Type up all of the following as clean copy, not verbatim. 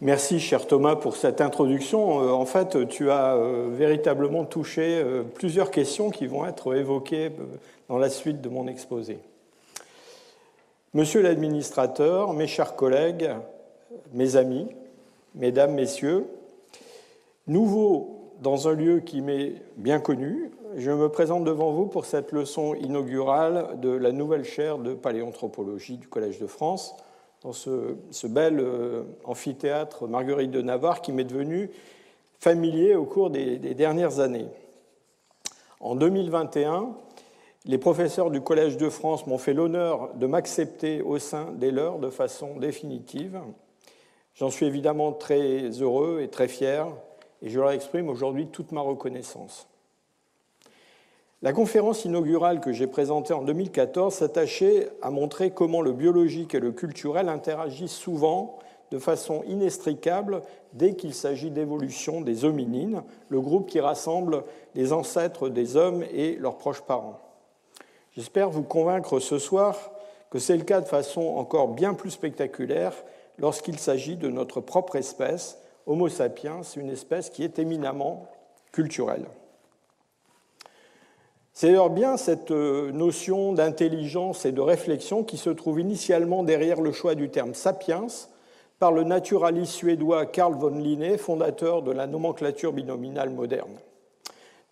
Merci, cher Thomas, pour cette introduction. En fait, tu as véritablement touché plusieurs questions qui vont être évoquées dans la suite de mon exposé. Monsieur l'administrateur, mes chers collègues, mes amis, mesdames, messieurs, nouveau dans un lieu qui m'est bien connu, je me présente devant vous pour cette leçon inaugurale de la nouvelle chaire de paléanthropologie du Collège de France, dans ce bel amphithéâtre Marguerite de Navarre qui m'est devenu familier au cours des dernières années. En 2021, les professeurs du Collège de France m'ont fait l'honneur de m'accepter au sein des leurs de façon définitive. J'en suis évidemment très heureux et très fier, et je leur exprime aujourd'hui toute ma reconnaissance. La conférence inaugurale que j'ai présentée en 2014 s'attachait à montrer comment le biologique et le culturel interagissent souvent de façon inextricable dès qu'il s'agit d'évolution des hominines, le groupe qui rassemble les ancêtres des hommes et leurs proches parents. J'espère vous convaincre ce soir que c'est le cas de façon encore bien plus spectaculaire lorsqu'il s'agit de notre propre espèce, Homo sapiens, une espèce qui est éminemment culturelle. C'est d'ailleurs bien cette notion d'intelligence et de réflexion qui se trouve initialement derrière le choix du terme sapiens par le naturaliste suédois Carl von Linné, fondateur de la nomenclature binominale moderne.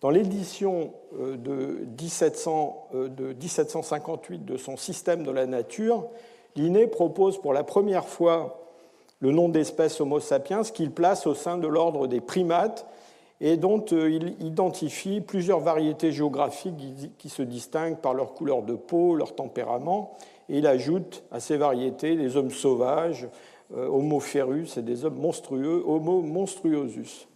Dans l'édition de 1758 de son Système de la nature, Linné propose pour la première fois le nom d'espèce Homo sapiens qu'il place au sein de l'ordre des primates et dont il identifie plusieurs variétés géographiques qui se distinguent par leur couleur de peau, leur tempérament, et il ajoute à ces variétés des hommes sauvages, Homo ferus, et des hommes monstrueux, Homo monstruosus.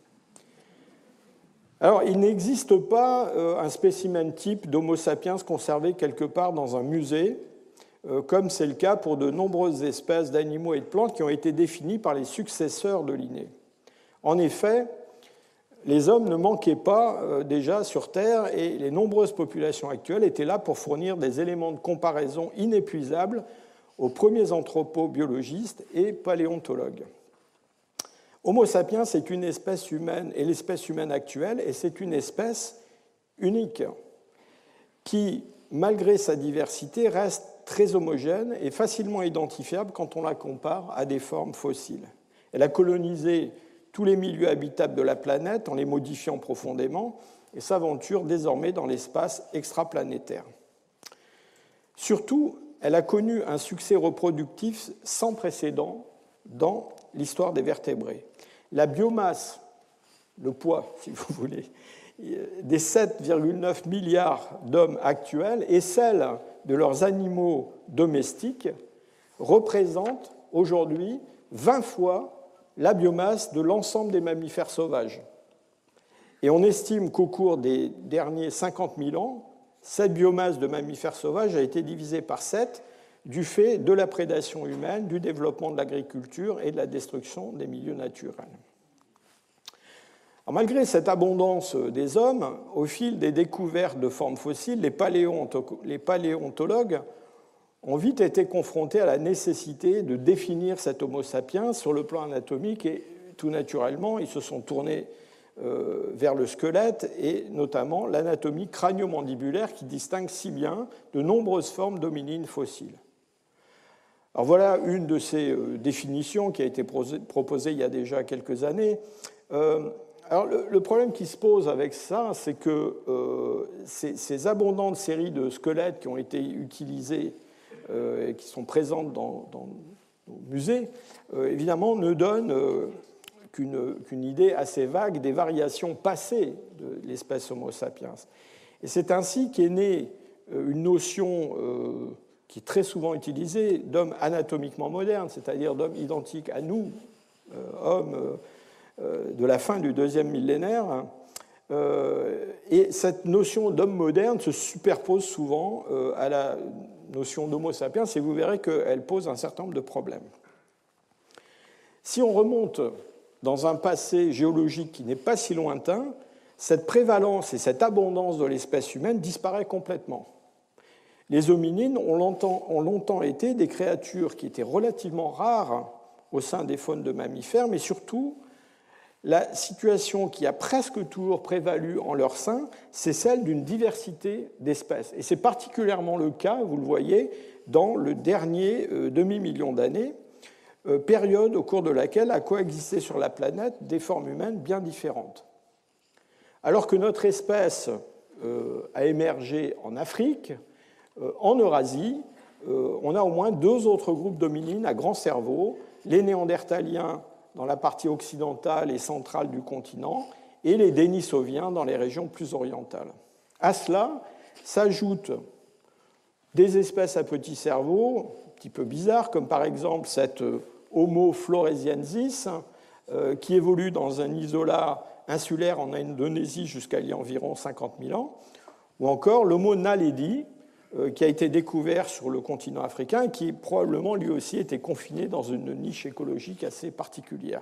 Alors, il n'existe pas un spécimen type d'Homo sapiens conservé quelque part dans un musée, comme c'est le cas pour de nombreuses espèces d'animaux et de plantes qui ont été définies par les successeurs de Linné. En effet, les hommes ne manquaient pas déjà sur Terre et les nombreuses populations actuelles étaient là pour fournir des éléments de comparaison inépuisables aux premiers anthropobiologistes et paléontologues. Homo sapiens est une espèce humaine et l'espèce humaine actuelle, et c'est une espèce unique qui, malgré sa diversité, reste très homogène et facilement identifiable quand on la compare à des formes fossiles. Elle a colonisé tous les milieux habitables de la planète en les modifiant profondément et s'aventure désormais dans l'espace extraplanétaire. Surtout, elle a connu un succès reproductif sans précédent dans l'histoire des vertébrés. La biomasse, le poids, si vous voulez, des 7,9 milliards d'hommes actuels et celle de leurs animaux domestiques représente aujourd'hui 20 fois la biomasse de l'ensemble des mammifères sauvages. Et on estime qu'au cours des derniers 50 000 ans, cette biomasse de mammifères sauvages a été divisée par 7 du fait de la prédation humaine, du développement de l'agriculture et de la destruction des milieux naturels. Alors, malgré cette abondance des hommes, au fil des découvertes de formes fossiles, les paléontologues ont vite été confrontés à la nécessité de définir cet Homo sapiens sur le plan anatomique et tout naturellement, ils se sont tournés vers le squelette et notamment l'anatomie crânio-mandibulaire qui distingue si bien de nombreuses formes d'hominines fossiles. Alors voilà une de ces définitions qui a été proposée il y a déjà quelques années. Alors le problème qui se pose avec ça, c'est que ces abondantes séries de squelettes qui ont été utilisées et qui sont présentes dans nos musées, évidemment, ne donnent qu'une idée assez vague des variations passées de l'espèce Homo sapiens. Et c'est ainsi qu'est née une notion qui est très souvent utilisée d'homme anatomiquement moderne, c'est-à-dire d'homme identique à nous, hommes de la fin du deuxième millénaire. Et cette notion d'homme moderne se superpose souvent à la notion d'Homo sapiens, et vous verrez qu'elle pose un certain nombre de problèmes. Si on remonte dans un passé géologique qui n'est pas si lointain, cette prévalence et cette abondance de l'espèce humaine disparaît complètement. Les hominines ont longtemps été des créatures qui étaient relativement rares au sein des faunes de mammifères, mais surtout, la situation qui a presque toujours prévalu en leur sein, c'est celle d'une diversité d'espèces. Et c'est particulièrement le cas, vous le voyez, dans le dernier demi-million d'années, période au cours de laquelle a coexisté sur la planète des formes humaines bien différentes. Alors que notre espèce a émergé en Afrique, en Eurasie, on a au moins 2 autres groupes d'hominines à grand cerveau, les néandertaliens dans la partie occidentale et centrale du continent, et les dénisoviens dans les régions plus orientales. À cela s'ajoutent des espèces à petit cerveau, un petit peu bizarres, comme par exemple cette Homo floresiensis, qui évolue dans un isolat insulaire en Indonésie jusqu'à il y a environ 50 000 ans, ou encore l'Homo naledi, qui a été découvert sur le continent africain et qui probablement lui aussi était confiné dans une niche écologique assez particulière.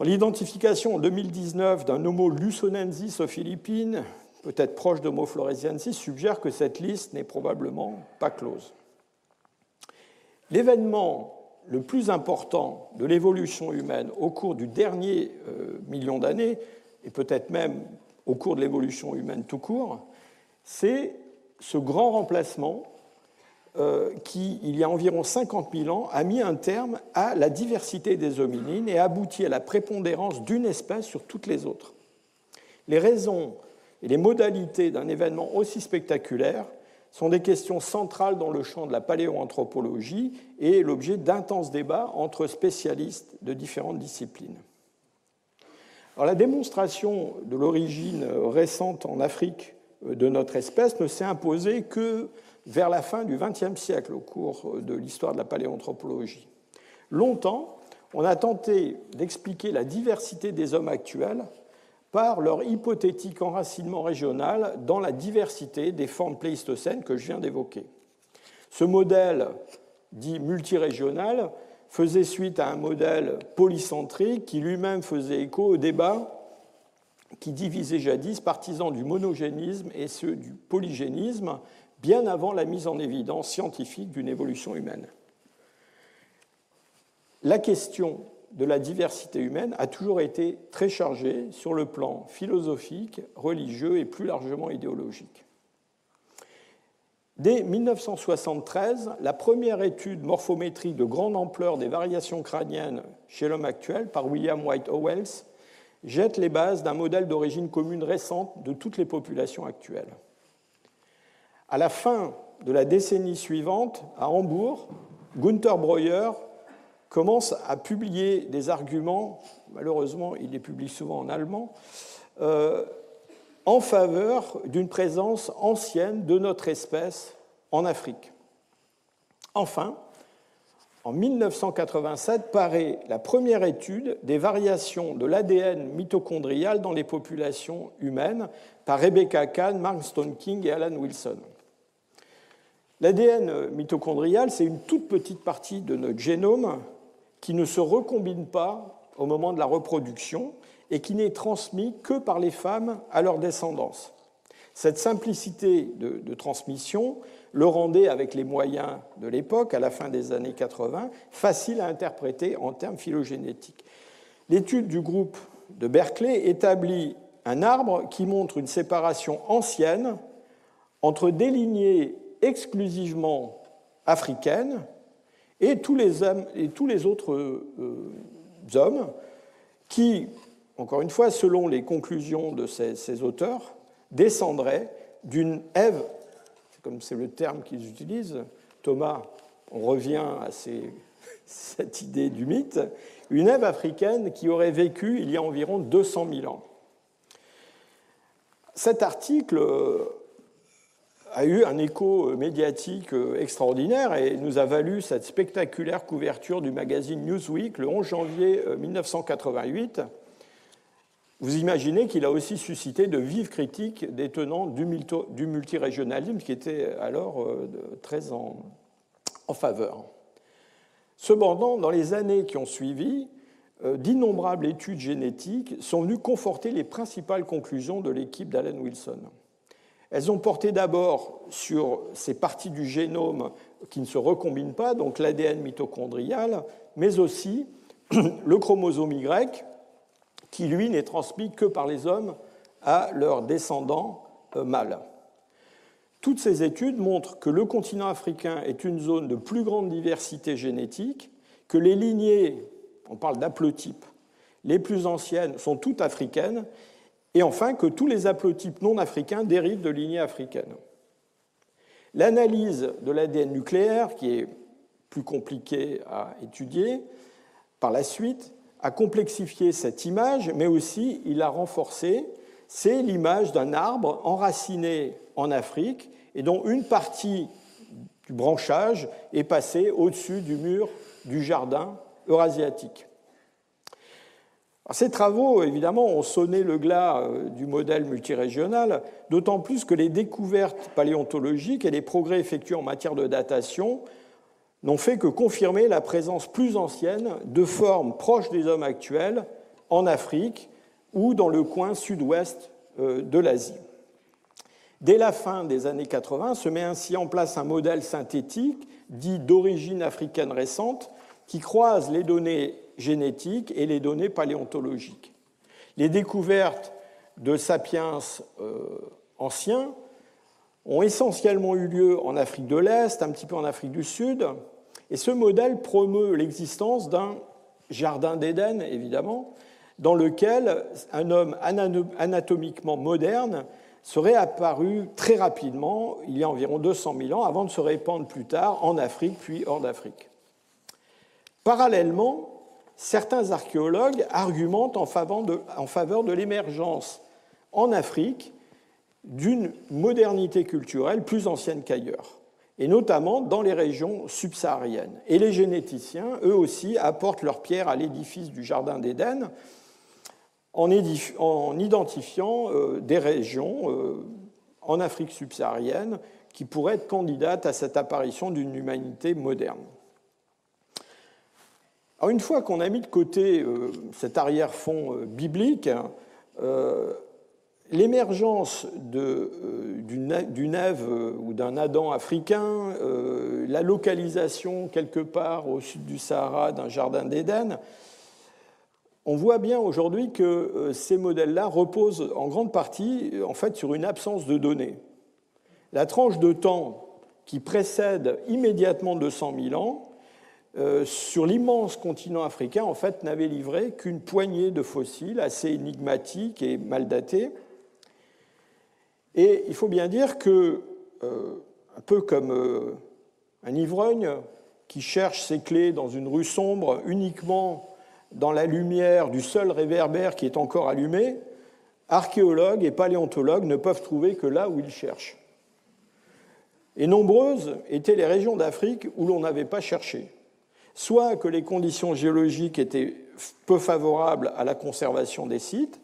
L'identification en 2019 d'un Homo luzonensis aux Philippines, peut-être proche d'Homo floresiensis, suggère que cette liste n'est probablement pas close. L'événement le plus important de l'évolution humaine au cours du dernier million d'années, et peut-être même au cours de l'évolution humaine tout court, c'est ce grand remplacement qui, il y a environ 50 000 ans, a mis un terme à la diversité des hominines et a abouti à la prépondérance d'une espèce sur toutes les autres. Les raisons et les modalités d'un événement aussi spectaculaire sont des questions centrales dans le champ de la paléoanthropologie et l'objet d'intenses débats entre spécialistes de différentes disciplines. Alors, la démonstration de l'origine récente en Afrique de notre espèce ne s'est imposée que vers la fin du XXe siècle, au cours de l'histoire de la paléoanthropologie. Longtemps, on a tenté d'expliquer la diversité des hommes actuels par leur hypothétique enracinement régional dans la diversité des formes pléistocènes que je viens d'évoquer. Ce modèle dit multirégional faisait suite à un modèle polycentrique qui lui-même faisait écho au débat qui divisait jadis partisans du monogénisme et ceux du polygénisme, bien avant la mise en évidence scientifique d'une évolution humaine. La question de la diversité humaine a toujours été très chargée sur le plan philosophique, religieux et plus largement idéologique. Dès 1973, la première étude morphométrique de grande ampleur des variations crâniennes chez l'homme actuel par William White Howells jette les bases d'un modèle d'origine commune récente de toutes les populations actuelles. À la fin de la décennie suivante, à Hambourg, Gunther Breuer commence à publier des arguments, malheureusement il les publie souvent en allemand, en faveur d'une présence ancienne de notre espèce en Afrique. Enfin, en 1987, paraît la première étude des variations de l'ADN mitochondrial dans les populations humaines par Rebecca Kahn, Mark Stone-King et Alan Wilson. L'ADN mitochondrial, c'est une toute petite partie de notre génome qui ne se recombine pas au moment de la reproduction et qui n'est transmis que par les femmes à leur descendance. Cette simplicité de transmission le rendait, avec les moyens de l'époque, à la fin des années 80, facile à interpréter en termes phylogénétiques. L'étude du groupe de Berkeley établit un arbre qui montre une séparation ancienne entre des lignées exclusivement africaines et tous les autres hommes qui, encore une fois, selon les conclusions de ces auteurs, descendraient d'une Ève, comme c'est le terme qu'ils utilisent, Thomas, on revient à cette idée du mythe, une Ève africaine qui aurait vécu il y a environ 200 000 ans. Cet article a eu un écho médiatique extraordinaire et nous a valu cette spectaculaire couverture du magazine Newsweek le 11 janvier 1988. Vous imaginez qu'il a aussi suscité de vives critiques des tenants du multirégionalisme qui était alors très en faveur. Cependant, dans les années qui ont suivi, d'innombrables études génétiques sont venues conforter les principales conclusions de l'équipe d'Alan Wilson. Elles ont porté d'abord sur ces parties du génome qui ne se recombinent pas, donc l'ADN mitochondrial, mais aussi le chromosome Y, qui, lui, n'est transmis que par les hommes à leurs descendants mâles. Toutes ces études montrent que le continent africain est une zone de plus grande diversité génétique, que les lignées, on parle d'haplotypes, les plus anciennes sont toutes africaines, et enfin que tous les haplotypes non africains dérivent de lignées africaines. L'analyse de l'ADN nucléaire, qui est plus compliquée à étudier, par la suite, a complexifié cette image, mais aussi il l'a renforcée. C'est l'image d'un arbre enraciné en Afrique et dont une partie du branchage est passée au-dessus du mur du jardin eurasiatique. Alors, ces travaux, évidemment, ont sonné le glas du modèle multirégional, d'autant plus que les découvertes paléontologiques et les progrès effectués en matière de datation n'ont fait que confirmer la présence plus ancienne de formes proches des hommes actuels en Afrique ou dans le coin sud-ouest de l'Asie. Dès la fin des années 80, se met ainsi en place un modèle synthétique dit d'origine africaine récente qui croise les données génétiques et les données paléontologiques. Les découvertes de sapiens anciens ont essentiellement eu lieu en Afrique de l'Est, un petit peu en Afrique du Sud, et ce modèle promeut l'existence d'un jardin d'Éden, évidemment, dans lequel un homme anatomiquement moderne serait apparu très rapidement, il y a environ 200 000 ans, avant de se répandre plus tard en Afrique, puis hors d'Afrique. Parallèlement, certains archéologues argumentent en faveur de l'émergence en Afrique d'une modernité culturelle plus ancienne qu'ailleurs, et notamment dans les régions subsahariennes. Et les généticiens, eux aussi, apportent leur pierre à l'édifice du Jardin d'Éden en identifiant des régions en Afrique subsaharienne qui pourraient être candidates à cette apparition d'une humanité moderne. Alors, une fois qu'on a mis de côté cet arrière-fond biblique, l'émergence d'une Ève ou d'un Adam africain, la localisation quelque part au sud du Sahara d'un jardin d'Éden, on voit bien aujourd'hui que ces modèles-là reposent en grande partie en fait, sur une absence de données. La tranche de temps qui précède immédiatement 200 000 ans, sur l'immense continent africain, en fait, n'avait livré qu'une poignée de fossiles assez énigmatiques et mal datés. Et il faut bien dire que, un peu comme un ivrogne qui cherche ses clés dans une rue sombre uniquement dans la lumière du seul réverbère qui est encore allumé, archéologues et paléontologues ne peuvent trouver que là où ils cherchent. Et nombreuses étaient les régions d'Afrique où l'on n'avait pas cherché. Soit que les conditions géologiques étaient peu favorables à la conservation des sites,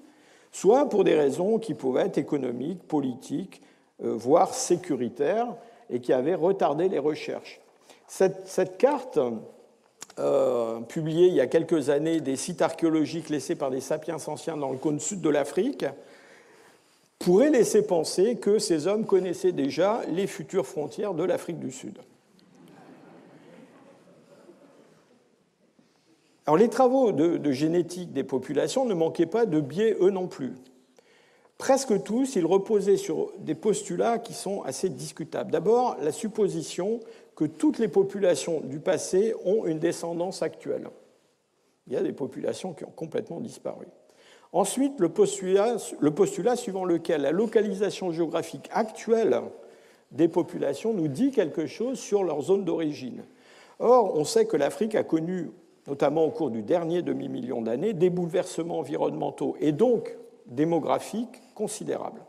soit pour des raisons qui pouvaient être économiques, politiques, voire sécuritaires, et qui avaient retardé les recherches. Cette carte, publiée il y a quelques années, des sites archéologiques laissés par des sapiens anciens dans le cône sud de l'Afrique, pourrait laisser penser que ces hommes connaissaient déjà les futures frontières de l'Afrique du Sud. Alors, les travaux de génétique des populations ne manquaient pas de biais, eux non plus. Presque tous, ils reposaient sur des postulats qui sont assez discutables. D'abord, la supposition que toutes les populations du passé ont une descendance actuelle. Il y a des populations qui ont complètement disparu. Ensuite, le postulat suivant lequel la localisation géographique actuelle des populations nous dit quelque chose sur leur zone d'origine. Or, on sait que l'Afrique a connu, notamment au cours du dernier demi-million d'années, des bouleversements environnementaux et donc démographiques considérables.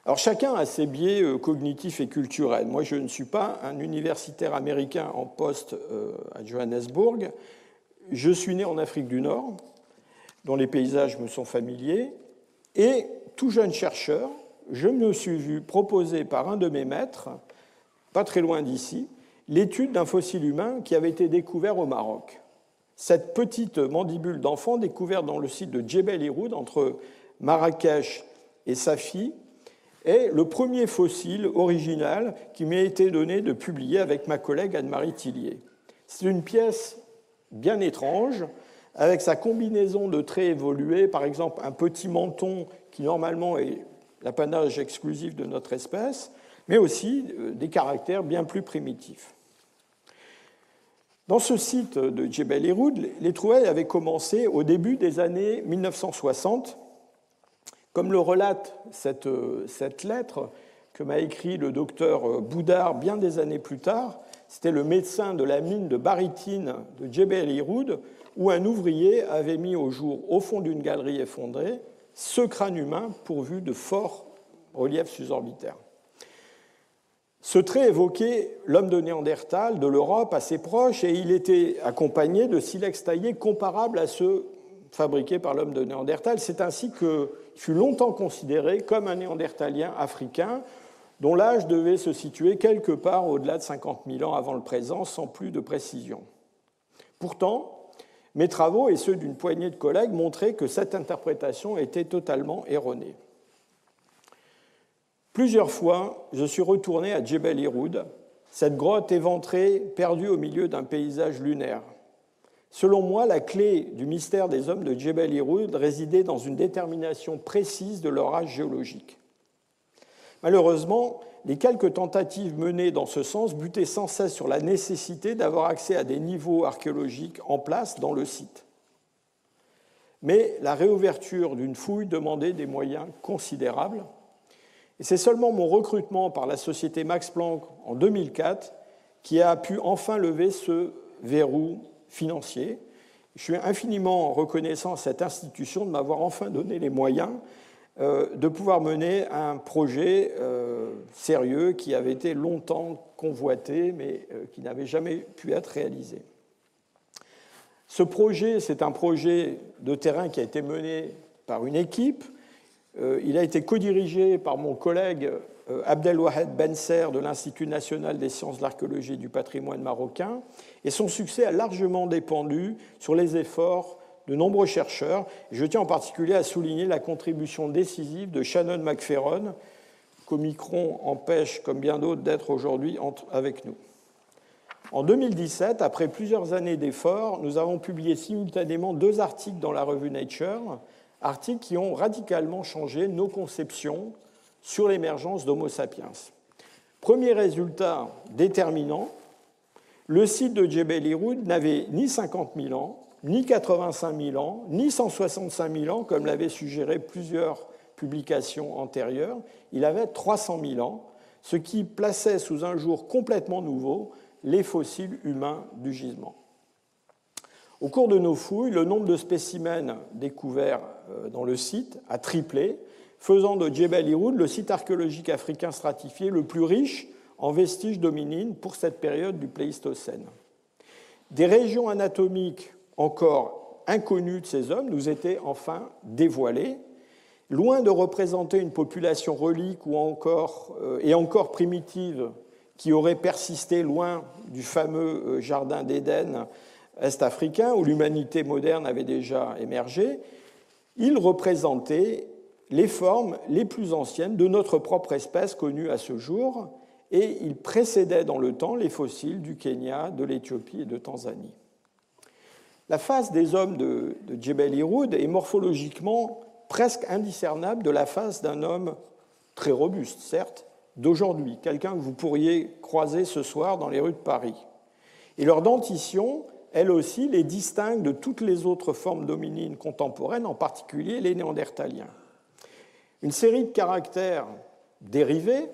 Alors chacun a ses biais cognitifs et culturels. Moi, je ne suis pas un universitaire américain en poste à Johannesburg. Je suis né en Afrique du Nord, dont les paysages me sont familiers, et tout jeune chercheur, je me suis vu proposer par un de mes maîtres, pas très loin d'ici, l'étude d'un fossile humain qui avait été découvert au Maroc. Cette petite mandibule d'enfant découverte dans le site de Djebel Irhoud, entre Marrakech et Safi, est le premier fossile original qui m'a été donné de publier avec ma collègue Anne-Marie Tillier. C'est une pièce bien étrange, avec sa combinaison de traits évolués, par exemple un petit menton qui normalement est l'apanage exclusif de notre espèce, mais aussi des caractères bien plus primitifs. Dans ce site de Djebel Irhoud, les trouvailles avaient commencé au début des années 1960. Comme le relate cette lettre que m'a écrit le docteur Boudard bien des années plus tard, c'était le médecin de la mine de barytine de Djebel Irhoud, où un ouvrier avait mis au jour, au fond d'une galerie effondrée, ce crâne humain pourvu de forts reliefs suborbitaires. Ce trait évoquait l'homme de Néandertal de l'Europe assez proche et il était accompagné de silex taillés comparables à ceux fabriqués par l'homme de Néandertal. C'est ainsi qu'il fut longtemps considéré comme un néandertalien africain dont l'âge devait se situer quelque part au-delà de 50 000 ans avant le présent, sans plus de précision. Pourtant, mes travaux et ceux d'une poignée de collègues montraient que cette interprétation était totalement erronée. Plusieurs fois, je suis retourné à Djebel Irhoud, cette grotte éventrée perdue au milieu d'un paysage lunaire. Selon moi, la clé du mystère des hommes de Djebel Irhoud résidait dans une détermination précise de leur âge géologique. Malheureusement, les quelques tentatives menées dans ce sens butaient sans cesse sur la nécessité d'avoir accès à des niveaux archéologiques en place dans le site. Mais la réouverture d'une fouille demandait des moyens considérables. Et c'est seulement mon recrutement par la société Max Planck en 2004 qui a pu enfin lever ce verrou financier. Je suis infiniment reconnaissant à cette institution de m'avoir enfin donné les moyens de pouvoir mener un projet sérieux qui avait été longtemps convoité, mais qui n'avait jamais pu être réalisé. Ce projet, c'est un projet de terrain qui a été mené par une équipe. Il a été codirigé par mon collègue Abdelwahed Benser de l'Institut national des sciences de l'archéologie et du patrimoine marocain, et son succès a largement dépendu sur les efforts de nombreux chercheurs. Je tiens en particulier à souligner la contribution décisive de Shannon McFerron, qu'Omicron empêche, comme bien d'autres, d'être aujourd'hui avec nous. En 2017, après plusieurs années d'efforts, nous avons publié simultanément 2 articles dans la revue Nature, articles qui ont radicalement changé nos conceptions sur l'émergence d'Homo sapiens. Premier résultat déterminant, le site de Djebel Irhoud n'avait ni 50 000 ans, ni 85 000 ans, ni 165 000 ans, comme l'avaient suggéré plusieurs publications antérieures. Il avait 300 000 ans, ce qui plaçait sous un jour complètement nouveau les fossiles humains du gisement. Au cours de nos fouilles, le nombre de spécimens découverts dans le site a triplé, faisant de Djebel Irhoud le site archéologique africain stratifié le plus riche en vestiges d'hominines pour cette période du Pléistocène. Des régions anatomiques encore inconnues de ces hommes nous étaient enfin dévoilées. Loin de représenter une population relique et encore primitive qui aurait persisté loin du fameux jardin d'Éden est-africain où l'humanité moderne avait déjà émergé, ils représentaient les formes les plus anciennes de notre propre espèce connue à ce jour, et ils précédaient dans le temps les fossiles du Kenya, de l'Éthiopie et de Tanzanie. La face des hommes de Djebel Irhoud est morphologiquement presque indiscernable de la face d'un homme très robuste, certes, d'aujourd'hui, quelqu'un que vous pourriez croiser ce soir dans les rues de Paris. Et leur dentition, elle aussi, les distingue de toutes les autres formes d'hominines contemporaines, en particulier les néandertaliens. Une série de caractères dérivés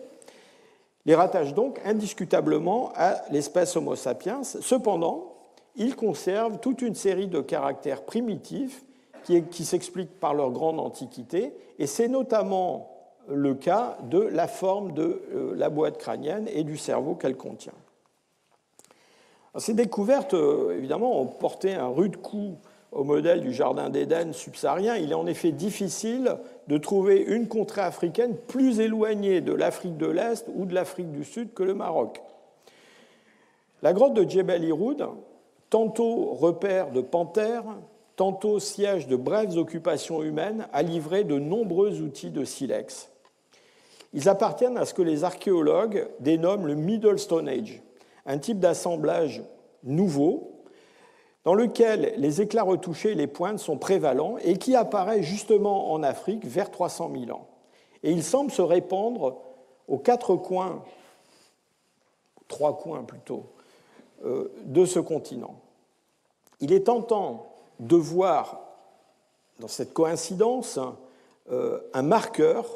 les rattache donc indiscutablement à l'espèce Homo sapiens. Cependant, ils conservent toute une série de caractères primitifs qui s'expliquent par leur grande antiquité, et c'est notamment le cas de la forme de la boîte crânienne et du cerveau qu'elle contient. Alors, ces découvertes, évidemment, ont porté un rude coup au modèle du jardin d'Éden subsaharien. Il est en effet difficile de trouver une contrée africaine plus éloignée de l'Afrique de l'Est ou de l'Afrique du Sud que le Maroc. La grotte de Djebel Irhoud, tantôt repère de panthères, tantôt siège de brèves occupations humaines, a livré de nombreux outils de silex. Ils appartiennent à ce que les archéologues dénomment le Middle Stone Age, un type d'assemblage nouveau dans lequel les éclats retouchés et les pointes sont prévalents et qui apparaît justement en Afrique vers 300 000 ans. Et il semble se répandre aux quatre coins, trois coins plutôt, de ce continent. Il est tentant de voir dans cette coïncidence un marqueur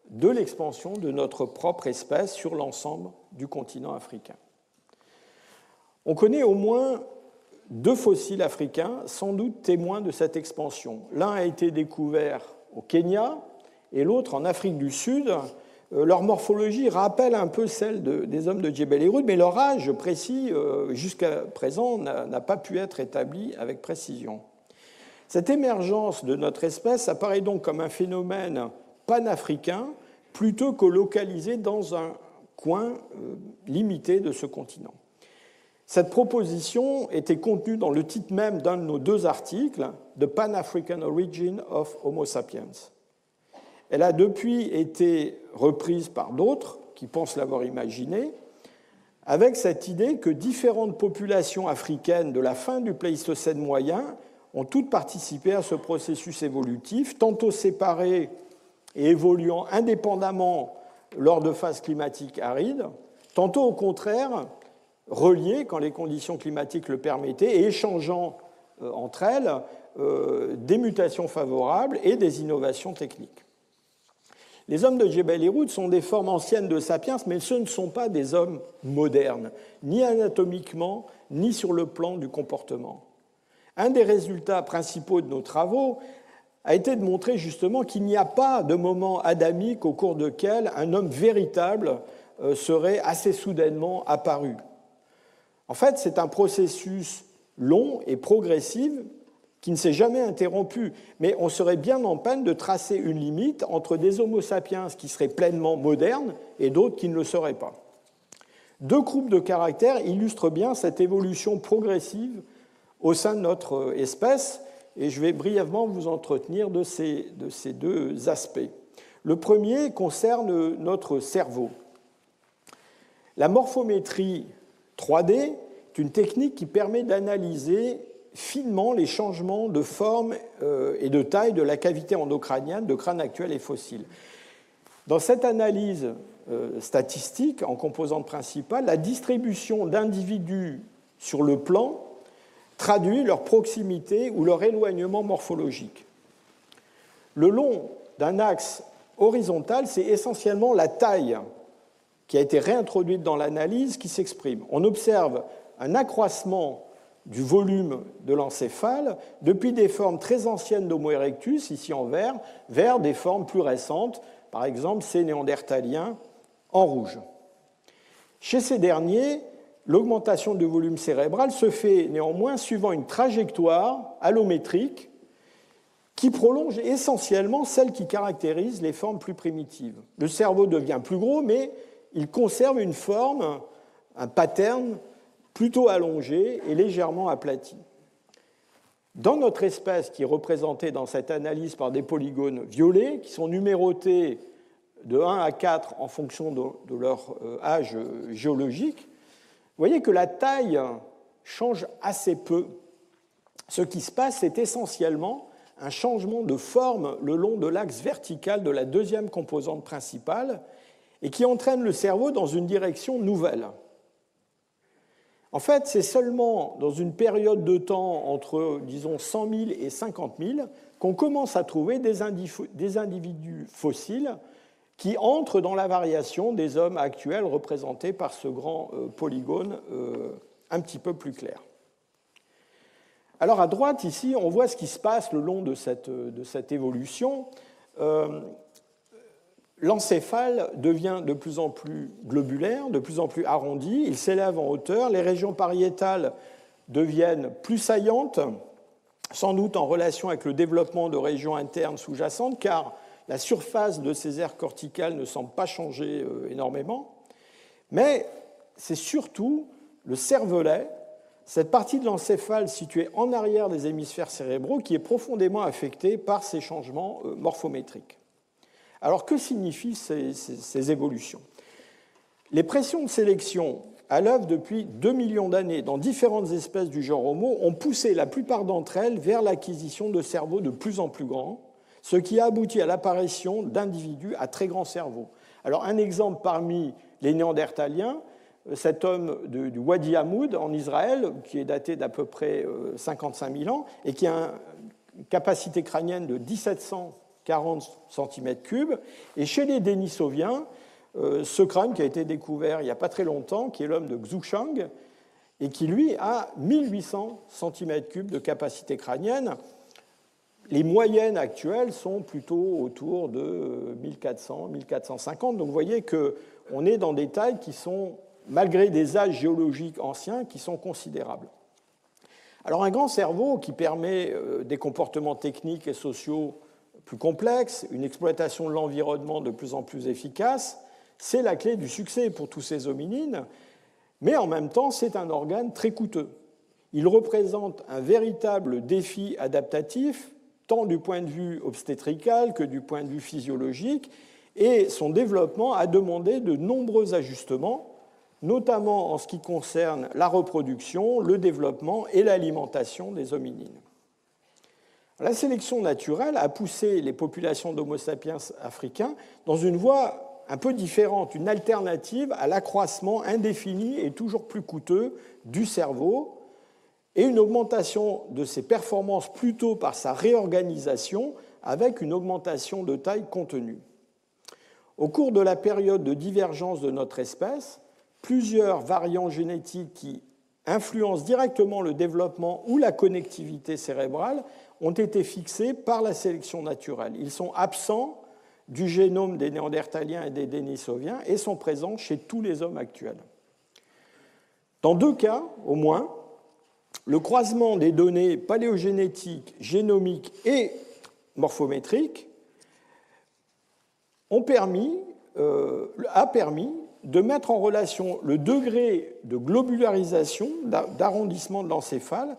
de l'expansion de notre propre espèce sur l'ensemble du continent africain. On connaît au moins 2 fossiles africains, sans doute témoins de cette expansion. L'un a été découvert au Kenya et l'autre en Afrique du Sud. Leur morphologie rappelle un peu celle des hommes de Djebel Irhoud, mais leur âge précis, jusqu'à présent, n'a pas pu être établi avec précision. Cette émergence de notre espèce apparaît donc comme un phénomène panafricain plutôt que localisé dans un coin limité de ce continent. Cette proposition était contenue dans le titre même d'un de nos 2 articles, The Pan-African Origin of Homo sapiens. Elle a depuis été reprise par d'autres qui pensent l'avoir imaginée, avec cette idée que différentes populations africaines de la fin du Pléistocène moyen ont toutes participé à ce processus évolutif, tantôt séparées et évoluant indépendamment lors de phases climatiques arides, tantôt au contraire reliées quand les conditions climatiques le permettaient et échangeant entre elles des mutations favorables et des innovations techniques. Les hommes de Djebel Irhoud sont des formes anciennes de sapiens, mais ce ne sont pas des hommes modernes, ni anatomiquement, ni sur le plan du comportement. Un des résultats principaux de nos travaux a été de montrer justement qu'il n'y a pas de moment adamique au cours duquel un homme véritable serait assez soudainement apparu. En fait, c'est un processus long et progressif qui ne s'est jamais interrompu, mais on serait bien en peine de tracer une limite entre des Homo sapiens qui seraient pleinement modernes et d'autres qui ne le seraient pas. 2 groupes de caractères illustrent bien cette évolution progressive au sein de notre espèce, et je vais brièvement vous entretenir de ces 2 aspects. Le premier concerne notre cerveau. La morphométrie 3D est une technique qui permet d'analyser finement les changements de forme et de taille de la cavité endocrânienne de crânes actuels et fossiles. Dans cette analyse statistique en composante principale, la distribution d'individus sur le plan traduit leur proximité ou leur éloignement morphologique. Le long d'un axe horizontal, c'est essentiellement la taille qui a été réintroduite dans l'analyse qui s'exprime. On observe un accroissement du volume de l'encéphale depuis des formes très anciennes d'Homo erectus, ici en vert, vers des formes plus récentes, par exemple ces néandertaliens en rouge. Chez ces derniers, l'augmentation du volume cérébral se fait néanmoins suivant une trajectoire allométrique qui prolonge essentiellement celle qui caractérise les formes plus primitives. Le cerveau devient plus gros, mais il conserve une forme, un pattern plutôt allongé et légèrement aplati. Dans notre espèce, qui est représentée dans cette analyse par des polygones violets, qui sont numérotés de 1 à 4 en fonction de leur âge géologique, vous voyez que la taille change assez peu. Ce qui se passe, c'est essentiellement un changement de forme le long de l'axe vertical de la 2e composante principale et qui entraîne le cerveau dans une direction nouvelle. En fait, c'est seulement dans une période de temps entre, disons, 100 000 et 50 000 qu'on commence à trouver des individus fossiles qui entrent dans la variation des hommes actuels représentés par ce grand polygone un petit peu plus clair. Alors à droite, ici, on voit ce qui se passe le long de cette évolution. L'encéphale devient de plus en plus globulaire, de plus en plus arrondi, il s'élève en hauteur, les régions pariétales deviennent plus saillantes, sans doute en relation avec le développement de régions internes sous-jacentes, car la surface de ces aires corticales ne semble pas changer énormément. Mais c'est surtout le cervelet, cette partie de l'encéphale située en arrière des hémisphères cérébraux, qui est profondément affectée par ces changements morphométriques. Alors que signifient ces évolutions? Les pressions de sélection à l'œuvre depuis 2 millions d'années dans différentes espèces du genre Homo ont poussé la plupart d'entre elles vers l'acquisition de cerveaux de plus en plus grands, ce qui a abouti à l'apparition d'individus à très grands cerveaux. Alors un exemple parmi les Néandertaliens, cet homme du Wadi Hamoud en Israël, qui est daté d'à peu près 55 000 ans et qui a une capacité crânienne de 1740 cm3, et chez les Denisoviens, ce crâne qui a été découvert il n'y a pas très longtemps, qui est l'homme de Xuchang, et qui, lui, a 1800 cm3 de capacité crânienne. Les moyennes actuelles sont plutôt autour de 1400, 1450. Donc vous voyez qu'on est dans des tailles qui sont, malgré des âges géologiques anciens, qui sont considérables. Alors un grand cerveau qui permet des comportements techniques et sociaux plus complexes, une exploitation de l'environnement de plus en plus efficace, c'est la clé du succès pour tous ces hominines, mais en même temps, c'est un organe très coûteux. Il représente un véritable défi adaptatif, tant du point de vue obstétrical que du point de vue physiologique, et son développement a demandé de nombreux ajustements, notamment en ce qui concerne la reproduction, le développement et l'alimentation des hominines. La sélection naturelle a poussé les populations d'Homo sapiens africains dans une voie un peu différente, une alternative à l'accroissement indéfini et toujours plus coûteux du cerveau, et une augmentation de ses performances plutôt par sa réorganisation avec une augmentation de taille contenue. Au cours de la période de divergence de notre espèce, plusieurs variants génétiques qui influencent directement le développement ou la connectivité cérébrale ont été fixés par la sélection naturelle. Ils sont absents du génome des Néandertaliens et des Denisoviens et sont présents chez tous les hommes actuels. Dans 2 cas, au moins, le croisement des données paléogénétiques, génomiques et morphométriques a permis de mettre en relation le degré de globularisation, d'arrondissement de l'encéphale,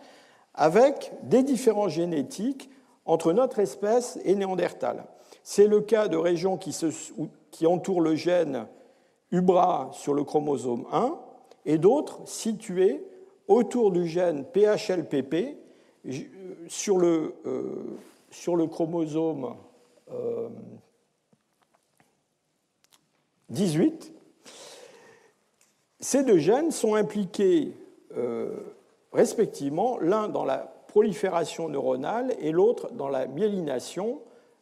avec des différences génétiques entre notre espèce et Néandertal. C'est le cas de régions qui entourent le gène UBRA sur le chromosome 1 et d'autres situées autour du gène PHLPP sur le chromosome 18. Ces 2 gènes sont impliqués respectivement, l'un dans la prolifération neuronale et l'autre dans la myélination,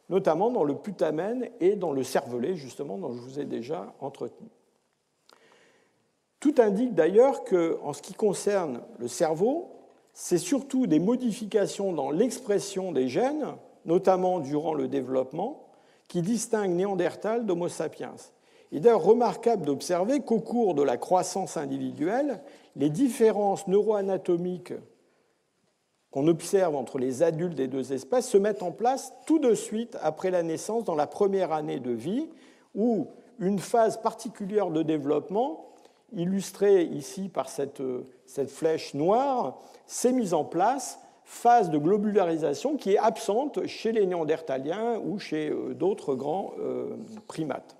notamment dans le putamen et dans le cervelet, justement, dont je vous ai déjà entretenu. Tout indique d'ailleurs qu'en ce qui concerne le cerveau, c'est surtout des modifications dans l'expression des gènes, notamment durant le développement, qui distinguent Néandertal d'Homo sapiens. Il est d'ailleurs remarquable d'observer qu'au cours de la croissance individuelle, les différences neuroanatomiques qu'on observe entre les adultes des 2 espèces se mettent en place tout de suite après la naissance, dans la première année de vie, où une phase particulière de développement, illustrée ici par cette flèche noire, s'est mise en place, phase de globularisation qui est absente chez les Néandertaliens ou chez d'autres grands primates.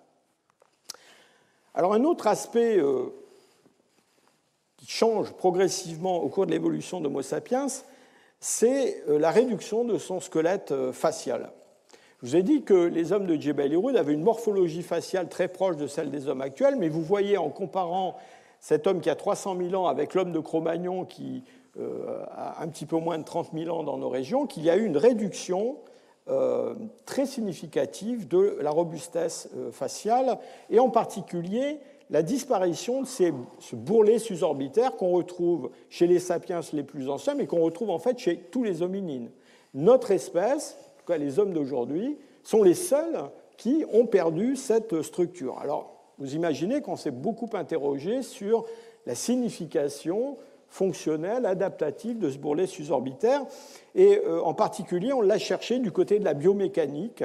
Alors un autre aspect qui change progressivement au cours de l'évolution d'Homo sapiens, c'est la réduction de son squelette facial. Je vous ai dit que les hommes de Djebel Irhoud avaient une morphologie faciale très proche de celle des hommes actuels, mais vous voyez en comparant cet homme qui a 300 000 ans avec l'homme de Cro-Magnon qui a un petit peu moins de 30 000 ans dans nos régions, qu'il y a eu une réduction très significative de la robustesse faciale, et en particulier la disparition de ce bourrelet susorbitaire qu'on retrouve chez les sapiens les plus anciens, mais qu'on retrouve en fait chez tous les hominines. Notre espèce, en tout cas les hommes d'aujourd'hui, sont les seuls qui ont perdu cette structure. Alors, vous imaginez qu'on s'est beaucoup interrogé sur la signification fonctionnelle, adaptative de ce bourrelet susorbitaire, et en particulier, on l'a cherché du côté de la biomécanique.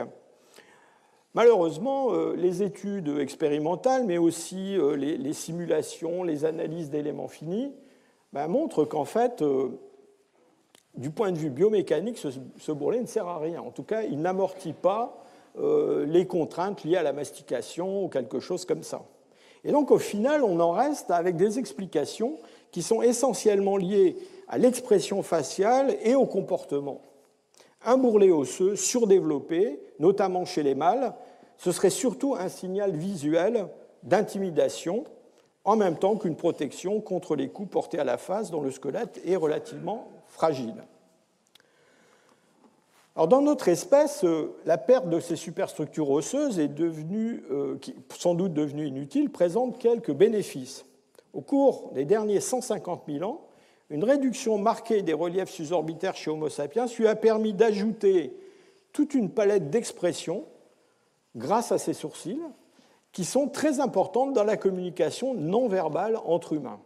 Malheureusement, les études expérimentales, mais aussi les simulations, les analyses d'éléments finis, montrent qu'en fait, du point de vue biomécanique, ce bourrelet ne sert à rien. En tout cas, il n'amortit pas les contraintes liées à la mastication ou quelque chose comme ça. Et donc, au final, on en reste avec des explications qui sont essentiellement liées à l'expression faciale et au comportement. Un bourrelet osseux surdéveloppé, notamment chez les mâles, ce serait surtout un signal visuel d'intimidation, en même temps qu'une protection contre les coups portés à la face dont le squelette est relativement fragile. Alors, dans notre espèce, la perte de ces superstructures osseuses est sans doute devenue inutile, présente quelques bénéfices. Au cours des derniers 150 000 ans, une réduction marquée des reliefs suborbitaires chez Homo sapiens lui a permis d'ajouter toute une palette d'expressions grâce à ses sourcils qui sont très importantes dans la communication non verbale entre humains.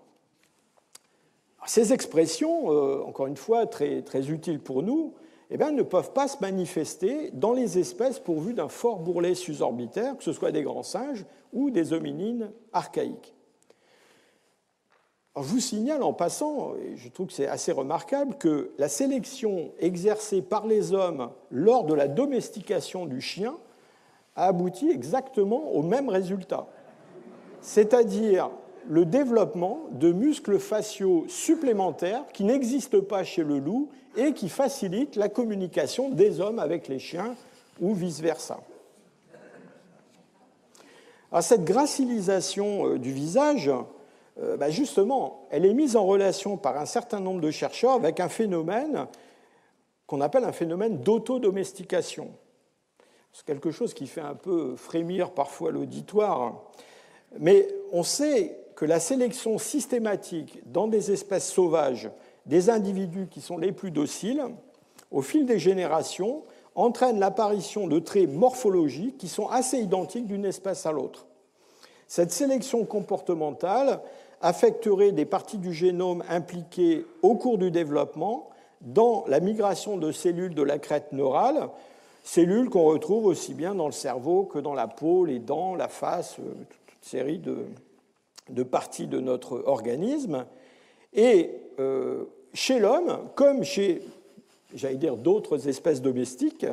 Ces expressions, encore une fois très, très utiles pour nous, ne peuvent pas se manifester dans les espèces pourvues d'un fort bourrelet suborbitaire, que ce soit des grands singes ou des hominines archaïques. Alors, je vous signale en passant, et je trouve que c'est assez remarquable, que la sélection exercée par les hommes lors de la domestication du chien a abouti exactement au même résultat, c'est-à-dire le développement de muscles faciaux supplémentaires qui n'existent pas chez le loup et qui facilitent la communication des hommes avec les chiens ou vice-versa. Alors, cette gracilisation du visage, justement, elle est mise en relation par un certain nombre de chercheurs avec un phénomène qu'on appelle un phénomène d'autodomestication. C'est quelque chose qui fait un peu frémir parfois l'auditoire, mais on sait que la sélection systématique dans des espèces sauvages des individus qui sont les plus dociles, au fil des générations, entraîne l'apparition de traits morphologiques qui sont assez identiques d'une espèce à l'autre. Cette sélection comportementale affecterait des parties du génome impliquées au cours du développement dans la migration de cellules de la crête neurale, cellules qu'on retrouve aussi bien dans le cerveau que dans la peau, les dents, la face, toute une série de parties de notre organisme. Et chez l'homme, comme chez, d'autres espèces domestiques,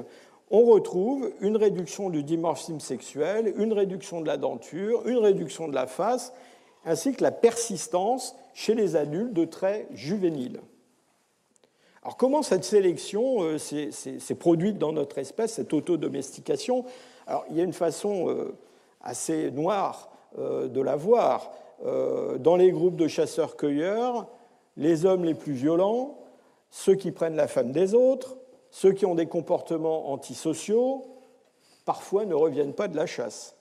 on retrouve une réduction du dimorphisme sexuel, une réduction de la denture, une réduction de la face, ainsi que la persistance chez les adultes de traits juvéniles. Alors, comment cette sélection s'est produite dans notre espèce, cette autodomestication? Alors, il y a une façon assez noire de la voir. Dans les groupes de chasseurs-cueilleurs, les hommes les plus violents, ceux qui prennent la femme des autres, ceux qui ont des comportements antisociaux, parfois ne reviennent pas de la chasse.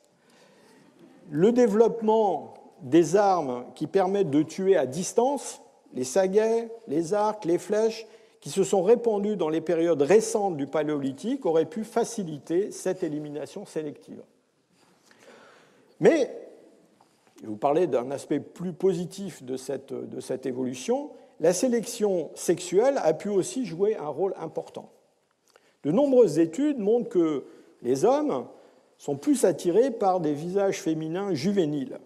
Le développement des armes qui permettent de tuer à distance, les saguets, les arcs, les flèches, qui se sont répandus dans les périodes récentes du Paléolithique, aurait pu faciliter cette élimination sélective. Mais, je vais vous parler d'un aspect plus positif de cette évolution, la sélection sexuelle a pu aussi jouer un rôle important. De nombreuses études montrent que les hommes sont plus attirés par des visages féminins juvéniles.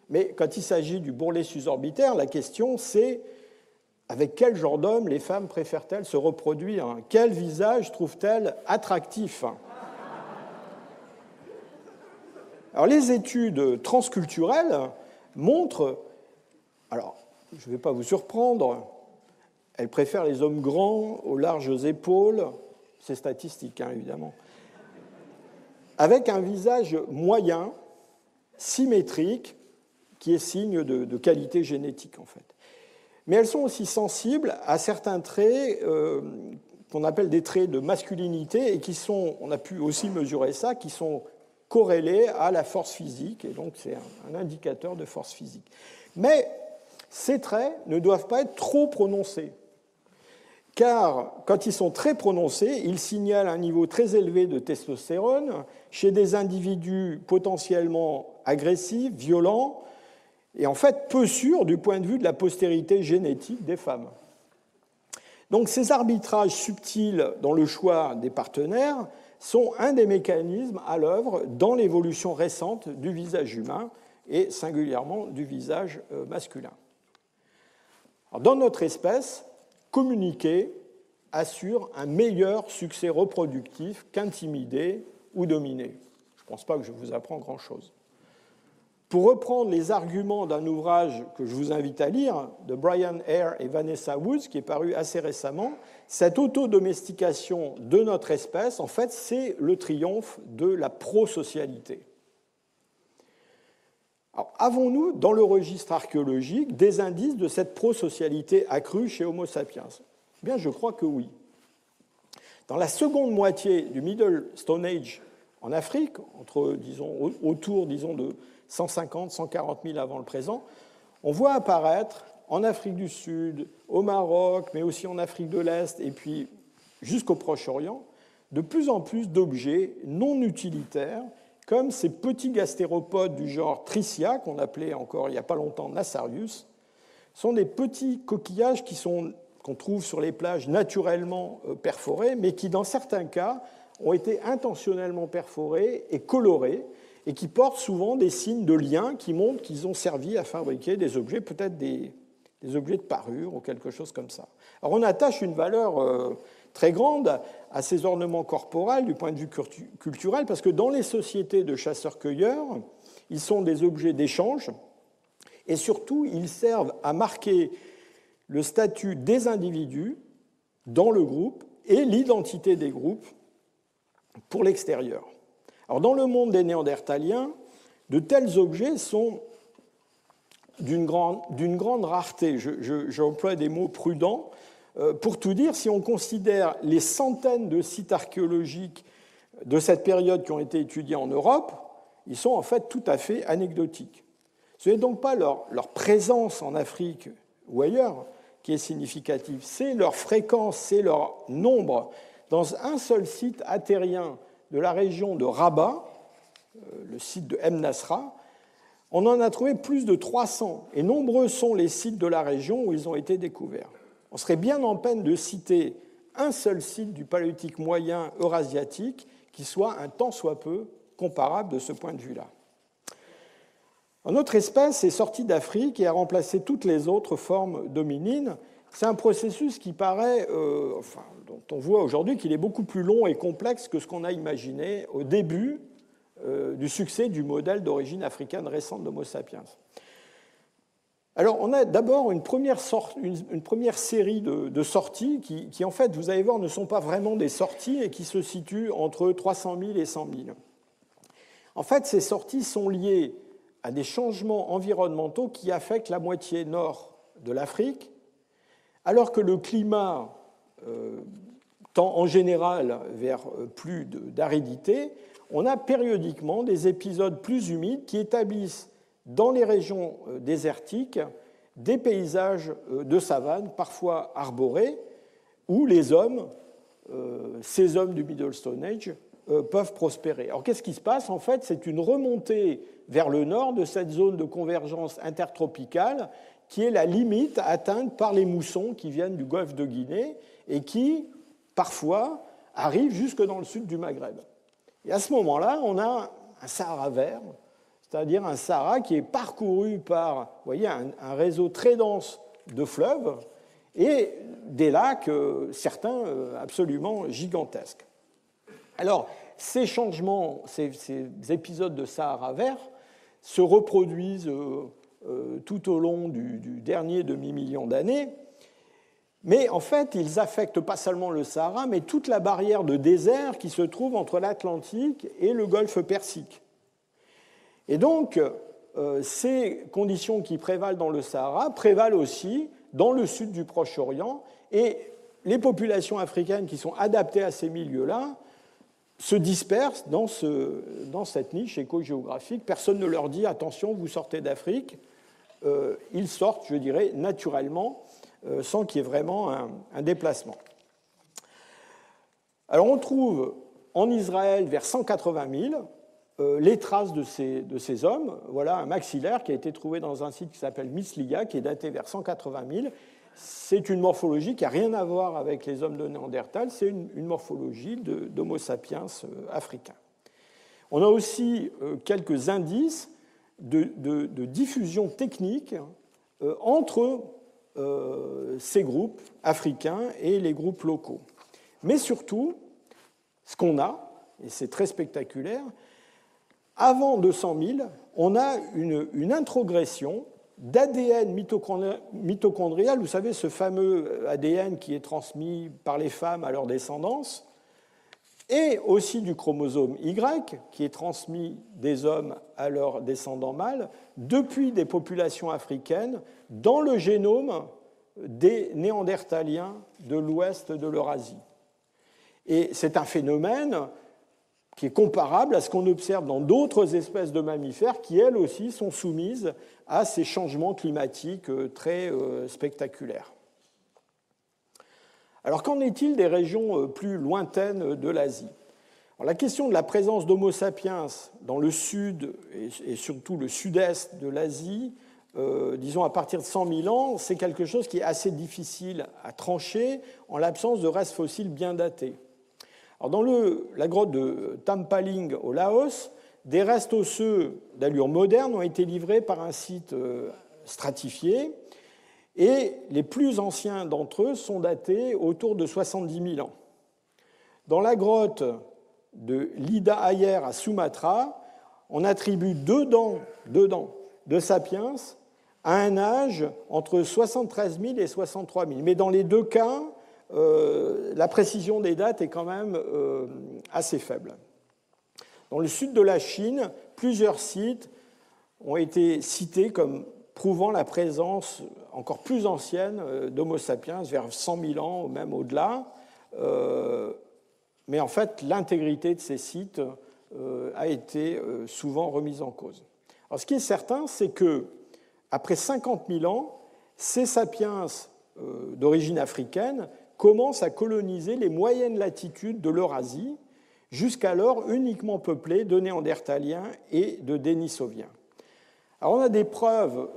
Mais quand il s'agit du bourrelet suborbitaire, la question c'est avec quel genre d'homme les femmes préfèrent-elles se reproduire? Quel visage trouvent-elles attractif? Alors, les études transculturelles montrent, alors je ne vais pas vous surprendre, elles préfèrent les hommes grands, aux larges épaules, c'est statistique évidemment, avec un visage moyen, symétrique, qui est signe de qualité génétique en fait. Mais elles sont aussi sensibles à certains traits qu'on appelle des traits de masculinité et qui sont, on a pu aussi mesurer ça, qui sont corrélés à la force physique, et donc c'est un indicateur de force physique. Mais ces traits ne doivent pas être trop prononcés, car quand ils sont très prononcés, ils signalent un niveau très élevé de testostérone chez des individus potentiellement agressifs, violents, et en fait peu sûrs du point de vue de la postérité génétique des femmes. Donc ces arbitrages subtils dans le choix des partenaires sont un des mécanismes à l'œuvre dans l'évolution récente du visage humain et singulièrement du visage masculin. Alors, dans notre espèce, communiquer assure un meilleur succès reproductif qu'intimider ou dominés. Je ne pense pas que je vous apprends grand-chose. Pour reprendre les arguments d'un ouvrage que je vous invite à lire, de Brian Hare et Vanessa Woods, qui est paru assez récemment, cette autodomestication de notre espèce, en fait, c'est le triomphe de la prosocialité. Alors, avons-nous, dans le registre archéologique, des indices de cette prosocialité accrue chez Homo sapiens? Eh bien, je crois que oui. Dans la seconde moitié du Middle Stone Age en Afrique, autour de 150 140 000 avant le présent, on voit apparaître en Afrique du Sud, au Maroc, mais aussi en Afrique de l'Est et puis jusqu'au Proche-Orient, de plus en plus d'objets non utilitaires, comme ces petits gastéropodes du genre Tricia, qu'on appelait encore il n'y a pas longtemps Nassarius, sont des petits coquillages qu'on trouve sur les plages naturellement perforés, mais qui, dans certains cas, ont été intentionnellement perforés et colorés, et qui portent souvent des signes de lien qui montrent qu'ils ont servi à fabriquer des objets, peut-être des objets de parure ou quelque chose comme ça. Alors on attache une valeur très grande à ces ornements corporels du point de vue culturel, parce que dans les sociétés de chasseurs-cueilleurs, ils sont des objets d'échange, et surtout ils servent à marquer le statut des individus dans le groupe et l'identité des groupes pour l'extérieur. Alors, dans le monde des Néandertaliens, de tels objets sont d'une grande rareté. J'emploie des mots prudents. Pour tout dire, si on considère les centaines de sites archéologiques de cette période qui ont été étudiés en Europe, ils sont en fait tout à fait anecdotiques. Ce n'est donc pas leur présence en Afrique ou ailleurs qui est significative, c'est leur fréquence, c'est leur nombre. Dans un seul site attérien de la région de Rabat, le site de Mnasra, on en a trouvé plus de 300, et nombreux sont les sites de la région où ils ont été découverts. On serait bien en peine de citer un seul site du paléolithique moyen eurasiatique qui soit un tant soit peu comparable de ce point de vue-là. Notre espèce est sortie d'Afrique et a remplacé toutes les autres formes d'hominines. C'est un processus qui paraît, dont on voit aujourd'hui qu'il est beaucoup plus long et complexe que ce qu'on a imaginé au début du succès du modèle d'origine africaine récente d'Homo sapiens. Alors, on a d'abord une première série de sorties qui, en fait, vous allez voir, ne sont pas vraiment des sorties et qui se situent entre 300 000 et 100 000. En fait, ces sorties sont liées à des changements environnementaux qui affectent la moitié nord de l'Afrique, alors que le climat tend en général vers plus d'aridité. On a périodiquement des épisodes plus humides qui établissent dans les régions désertiques des paysages de savane, parfois arborés, où les hommes, ces hommes du Middle Stone Age, peuvent prospérer. Alors qu'est-ce qui se passe? En fait, c'est une remontée vers le nord de cette zone de convergence intertropicale qui est la limite atteinte par les moussons qui viennent du golfe de Guinée et qui, parfois, arrivent jusque dans le sud du Maghreb. Et à ce moment-là, on a un Sahara vert, c'est-à-dire un Sahara qui est parcouru par, vous voyez, un réseau très dense de fleuves et des lacs, certains absolument gigantesques. Alors, ces changements, ces épisodes de Sahara vert se reproduisent tout au long du dernier demi-million d'années, mais en fait, ils affectent pas seulement le Sahara, mais toute la barrière de désert qui se trouve entre l'Atlantique et le golfe Persique. Et donc, ces conditions qui prévalent dans le Sahara prévalent aussi dans le sud du Proche-Orient, et les populations africaines qui sont adaptées à ces milieux-là se dispersent dans cette niche éco-géographique. Personne ne leur dit « attention, vous sortez d'Afrique ». Ils sortent, je dirais, naturellement, sans qu'il y ait vraiment un déplacement. Alors on trouve en Israël vers 180 000 les traces de ces hommes. Voilà un maxillaire qui a été trouvé dans un site qui s'appelle Misliya, qui est daté vers 180 000. C'est une morphologie qui n'a rien à voir avec les hommes de Néandertal, c'est une morphologie d'Homo sapiens africain. On a aussi quelques indices de diffusion technique entre ces groupes africains et les groupes locaux. Mais surtout, ce qu'on a, et c'est très spectaculaire, avant 200 000, on a une introgression d'ADN mitochondrial, vous savez, ce fameux ADN qui est transmis par les femmes à leur descendance, et aussi du chromosome Y, qui est transmis des hommes à leurs descendants mâles, depuis des populations africaines, dans le génome des Néandertaliens de l'ouest de l'Eurasie. Et c'est un phénomène qui est comparable à ce qu'on observe dans d'autres espèces de mammifères qui, elles aussi, sont soumises à ces changements climatiques très spectaculaires. Alors, qu'en est-il des régions plus lointaines de l'Asie ? La question de la présence d'Homo sapiens dans le sud et surtout le sud-est de l'Asie, disons à partir de 100 000 ans, c'est quelque chose qui est assez difficile à trancher en l'absence de restes fossiles bien datés. Alors, dans la grotte de Tampaling au Laos, des restes osseux d'allure moderne ont été livrés par un site stratifié, et les plus anciens d'entre eux sont datés autour de 70 000 ans. Dans la grotte de Lida Ayer à Sumatra, on attribue deux dents de sapiens à un âge entre 73 000 et 63 000. Mais dans les deux cas, la précision des dates est quand même assez faible. Dans le sud de la Chine, plusieurs sites ont été cités comme prouvant la présence encore plus ancienne d'Homo sapiens, vers 100 000 ans ou même au-delà. Mais en fait, l'intégrité de ces sites a été souvent remise en cause. Alors, ce qui est certain, c'est qu'après 50 000 ans, ces sapiens d'origine africaine commencent à coloniser les moyennes latitudes de l'Eurasie, jusqu'alors uniquement peuplées de Néandertaliens et de Denisoviens. Alors, on a des preuves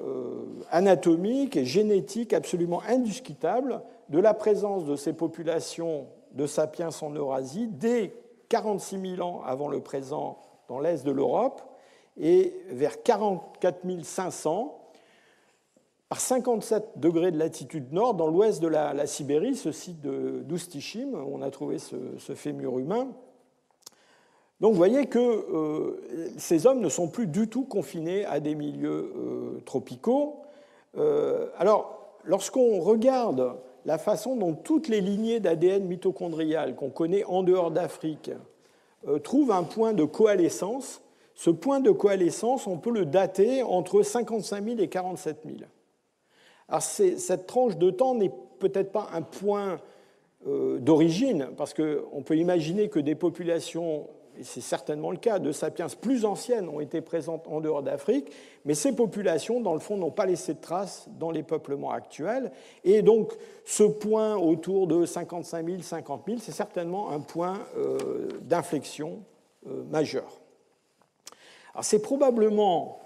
anatomiques et génétiques absolument indiscutables de la présence de ces populations de sapiens en Eurasie dès 46 000 ans avant le présent dans l'est de l'Europe et vers 44 500 par 57 degrés de latitude nord dans l'ouest de la Sibérie, ce site d'Oustichim, où on a trouvé ce fémur humain. Donc vous voyez que ces hommes ne sont plus du tout confinés à des milieux tropicaux. Alors, lorsqu'on regarde la façon dont toutes les lignées d'ADN mitochondrial qu'on connaît en dehors d'Afrique trouvent un point de coalescence, ce point de coalescence, on peut le dater entre 55 000 et 47 000. Alors, cette tranche de temps n'est peut-être pas un point d'origine, parce qu'on peut imaginer que des populations, et c'est certainement le cas, de sapiens plus anciennes ont été présentes en dehors d'Afrique, mais ces populations, dans le fond, n'ont pas laissé de traces dans les peuplements actuels. Et donc, ce point autour de 55 000, 50 000, c'est certainement un point d'inflexion majeur. Alors, c'est probablement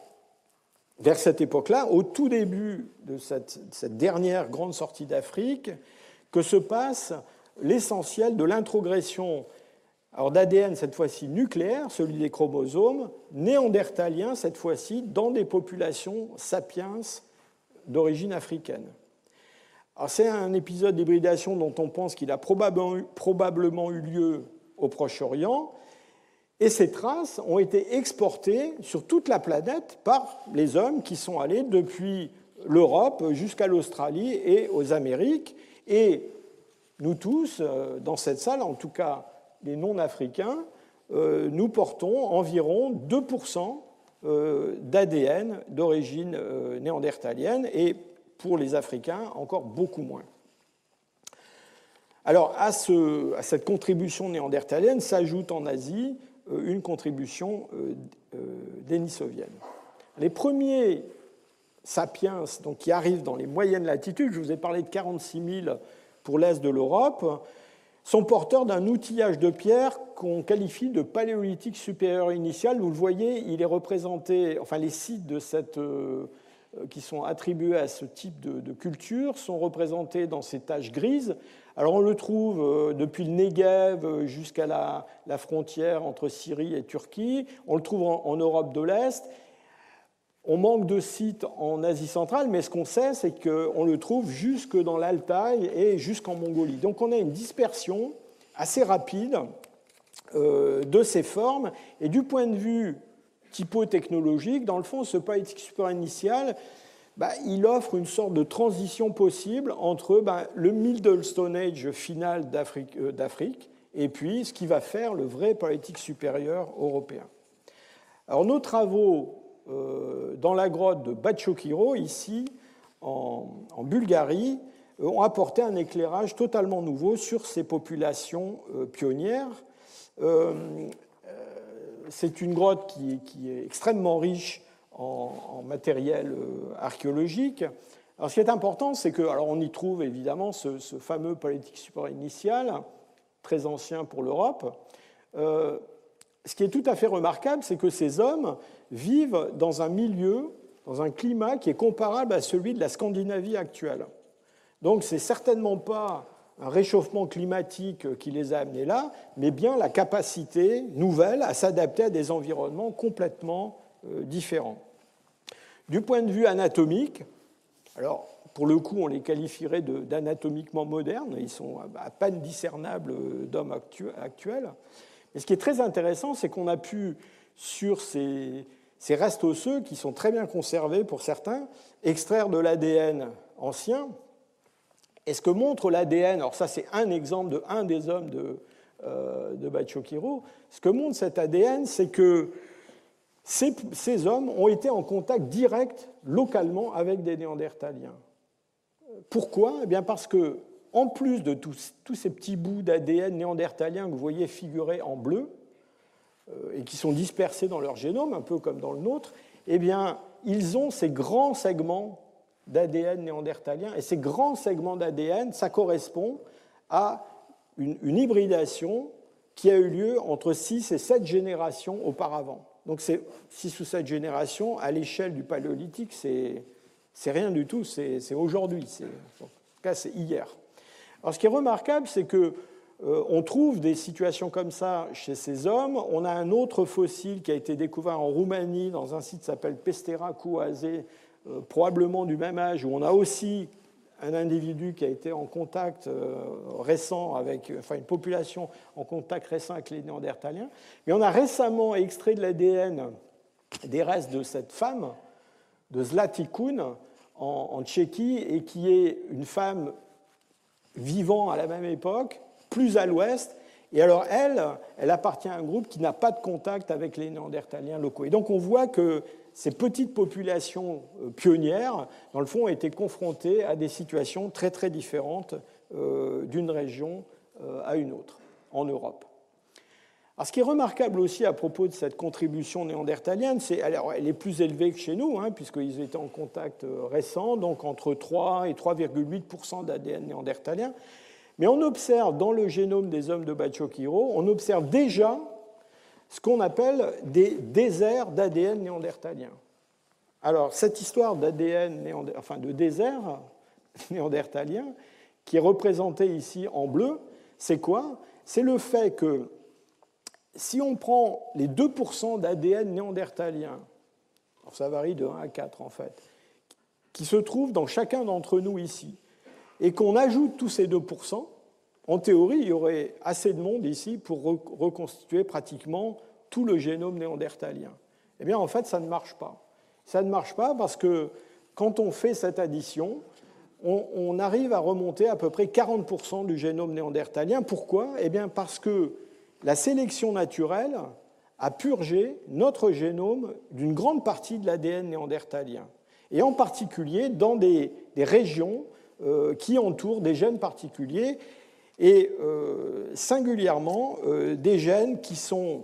vers cette époque-là, au tout début de cette dernière grande sortie d'Afrique, que se passe l'essentiel de l'introgression d'ADN, cette fois-ci nucléaire, celui des chromosomes, néandertaliens, cette fois-ci, dans des populations sapiens d'origine africaine. Alors, c'est un épisode d'hybridation dont on pense qu'il a probablement eu lieu au Proche-Orient, et ces traces ont été exportées sur toute la planète par les hommes qui sont allés depuis l'Europe jusqu'à l'Australie et aux Amériques. Et nous tous, dans cette salle, en tout cas les non-africains, nous portons environ 2% d'ADN d'origine néandertalienne, et pour les Africains, encore beaucoup moins. Alors, à cette contribution néandertalienne s'ajoute en Asie une contribution dénisovienne. Les premiers sapiens donc, qui arrivent dans les moyennes latitudes, je vous ai parlé de 46 000 pour l'est de l'Europe, sont porteurs d'un outillage de pierre qu'on qualifie de paléolithique supérieur initial. Vous le voyez, il est représenté, enfin les sites de qui sont attribués à ce type de culture sont représentés dans ces taches grises. Alors on le trouve depuis le Negev jusqu'à la frontière entre Syrie et Turquie, on le trouve en Europe de l'Est. On manque de sites en Asie centrale, mais ce qu'on sait, c'est qu'on le trouve jusque dans l'Altaï et jusqu'en Mongolie. Donc on a une dispersion assez rapide de ces formes. Et du point de vue typotechnologique, dans le fond, ce Paléolithique supérieur initial, il offre une sorte de transition possible entre le Middle Stone Age final d'Afrique et puis ce qui va faire le vrai Paléolithique supérieur européen. Alors, nos travaux dans la grotte de Batchokiro, ici, en Bulgarie, ont apporté un éclairage totalement nouveau sur ces populations pionnières. C'est une grotte qui est extrêmement riche en matériel archéologique. Alors, ce qui est important, c'est que, alors on y trouve évidemment ce fameux Paléolithique supérieur initial, très ancien pour l'Europe. Ce qui est tout à fait remarquable, c'est que ces hommes vivent dans un milieu, dans un climat qui est comparable à celui de la Scandinavie actuelle. Donc, ce n'est certainement pas un réchauffement climatique qui les a amenés là, mais bien la capacité nouvelle à s'adapter à des environnements complètement différents. Du point de vue anatomique, alors pour le coup, on les qualifierait d'anatomiquement modernes, ils sont à peine discernables d'hommes actuels. Mais ce qui est très intéressant, c'est qu'on a pu, sur ces restes osseux, qui sont très bien conservés pour certains, extraire de l'ADN ancien. Et ce que montre l'ADN, alors ça c'est un exemple de un des hommes de Batchokiro, ce que montre cet ADN, c'est que ces hommes ont été en contact direct, localement, avec des Néandertaliens. Pourquoi ? Eh bien parce que, en plus de tous ces petits bouts d'ADN néandertalien que vous voyez figurés en bleu, et qui sont dispersés dans leur génome, un peu comme dans le nôtre, eh bien, ils ont ces grands segments d'ADN néandertalien. Et ces grands segments d'ADN, ça correspond à une hybridation qui a eu lieu entre 6 et 7 générations auparavant. Donc, c'est 6 ou 7 générations à l'échelle du Paléolithique, c'est rien du tout, c'est aujourd'hui. En tout cas, c'est hier. Alors, ce qui est remarquable, c'est qu'on trouve des situations comme ça chez ces hommes. On a un autre fossile qui a été découvert en Roumanie, dans un site qui s'appelle Pestera Couazé, probablement du même âge, où on a aussi un individu qui a été en contact récent avec, enfin une population en contact récent avec les Néandertaliens. Mais on a récemment extrait de l'ADN des restes de cette femme, de Zlati Kun, en Tchéquie, et qui est une femme vivant à la même époque, plus à l'ouest. Et alors elle appartient à un groupe qui n'a pas de contact avec les Néandertaliens locaux. Et donc on voit que ces petites populations pionnières, dans le fond, ont été confrontées à des situations très très différentes d'une région à une autre en Europe. Alors, ce qui est remarquable aussi à propos de cette contribution néandertalienne, elle est plus élevée que chez nous, puisqu'ils étaient en contact récent, donc entre 3 et 3,8% d'ADN néandertalien. Mais on observe dans le génome des hommes de Batchokiro, on observe déjà ce qu'on appelle des déserts d'ADN néandertalien. Alors, cette histoire d'ADN, de désert néandertalien, qui est représentée ici en bleu, c'est quoi ? C'est le fait que si on prend les 2% d'ADN néandertalien, alors ça varie de 1 à 4 en fait, qui se trouvent dans chacun d'entre nous ici, et qu'on ajoute tous ces 2%, en théorie, il y aurait assez de monde ici pour reconstituer pratiquement tout le génome néandertalien. Eh bien, en fait, ça ne marche pas. Ça ne marche pas parce que quand on fait cette addition, on arrive à remonter à peu près 40% du génome néandertalien. Pourquoi ? Eh bien, parce que la sélection naturelle a purgé notre génome d'une grande partie de l'ADN néandertalien, et en particulier dans des régions qui entourent des gènes particuliers, et singulièrement des gènes qui sont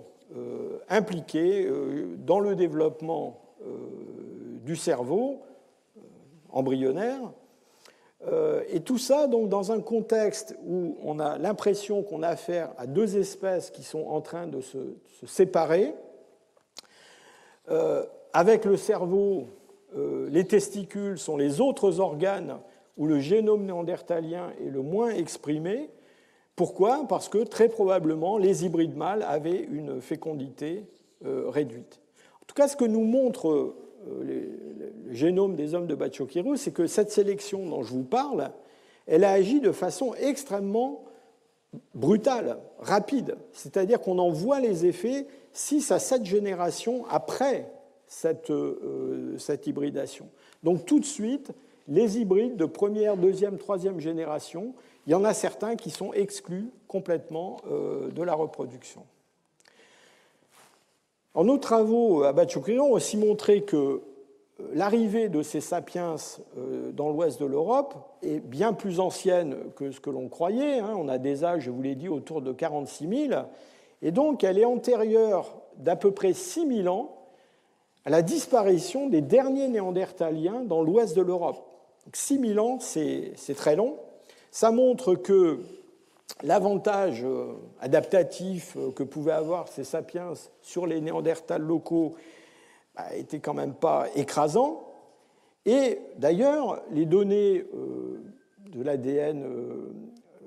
impliqués dans le développement du cerveau embryonnaire. Et tout ça donc, dans un contexte où on a l'impression qu'on a affaire à deux espèces qui sont en train de se séparer. Avec le cerveau, les testicules sont les autres organes où le génome néandertalien est le moins exprimé. Pourquoi ? Parce que très probablement, les hybrides mâles avaient une fécondité réduite. En tout cas, ce que nous montre le génome des hommes de Batchokiro, c'est que cette sélection dont je vous parle, elle a agi de façon extrêmement brutale, rapide. C'est-à-dire qu'on en voit les effets 6 à 7 générations après cette hybridation. Donc tout de suite, les hybrides de première, deuxième, troisième génération, il y en a certains qui sont exclus complètement de la reproduction. En nos travaux à Batchoquiro, on a aussi montré que l'arrivée de ces sapiens dans l'ouest de l'Europe est bien plus ancienne que ce que l'on croyait. On a des âges, je vous l'ai dit, autour de 46 000. Et donc, elle est antérieure d'à peu près 6 000 ans à la disparition des derniers néandertaliens dans l'ouest de l'Europe. 6 000 ans, c'est très long. Ça montre que l'avantage adaptatif que pouvaient avoir ces sapiens sur les néandertals locaux était quand même pas écrasant. Et d'ailleurs, les données de l'ADN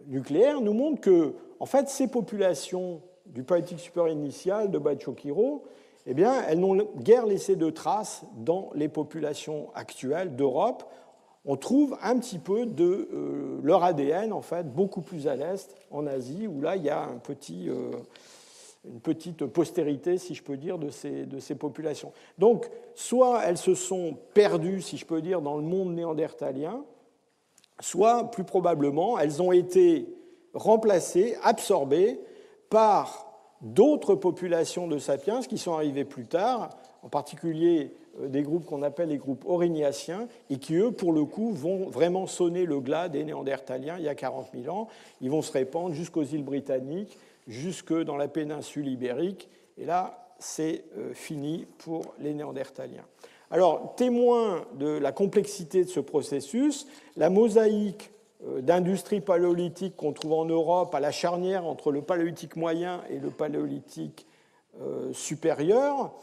nucléaire nous montrent que, en fait, ces populations du Paléolithique supérieur initial de Batchoquiro, eh bien, elles n'ont guère laissé de traces dans les populations actuelles d'Europe. On trouve un petit peu de leur ADN, en fait, beaucoup plus à l'est, en Asie, où là, il y a une petite postérité, si je peux dire, de ces populations. Donc, soit elles se sont perdues, si je peux dire, dans le monde néandertalien, soit, plus probablement, elles ont été remplacées, absorbées par d'autres populations de sapiens qui sont arrivées plus tard, en particulier des groupes qu'on appelle les groupes aurignaciens, et qui, eux, pour le coup, vont vraiment sonner le glas des néandertaliens il y a 40 000 ans. Ils vont se répandre jusqu'aux îles britanniques, jusque dans la péninsule ibérique, et là, c'est fini pour les néandertaliens. Alors, témoin de la complexité de ce processus, la mosaïque d'industrie paléolithique qu'on trouve en Europe à la charnière entre le paléolithique moyen et le paléolithique supérieur,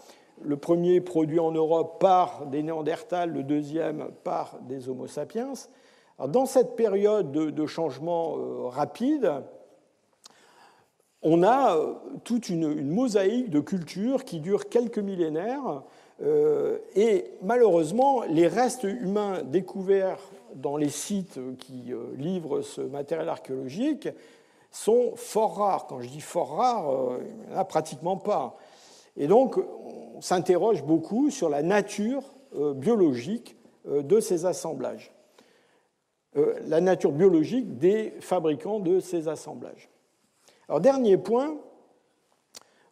le premier produit en Europe par des néandertals, le deuxième par des homo sapiens. Alors, dans cette période de changement rapide, on a toute une mosaïque de cultures qui dure quelques millénaires, et malheureusement, les restes humains découverts dans les sites qui livrent ce matériel archéologique sont fort rares. Quand je dis fort rares, il n'y en a pratiquement pas. Et donc, on s'interroge beaucoup sur la nature biologique de ces assemblages, la nature biologique des fabricants de ces assemblages. Alors, dernier point,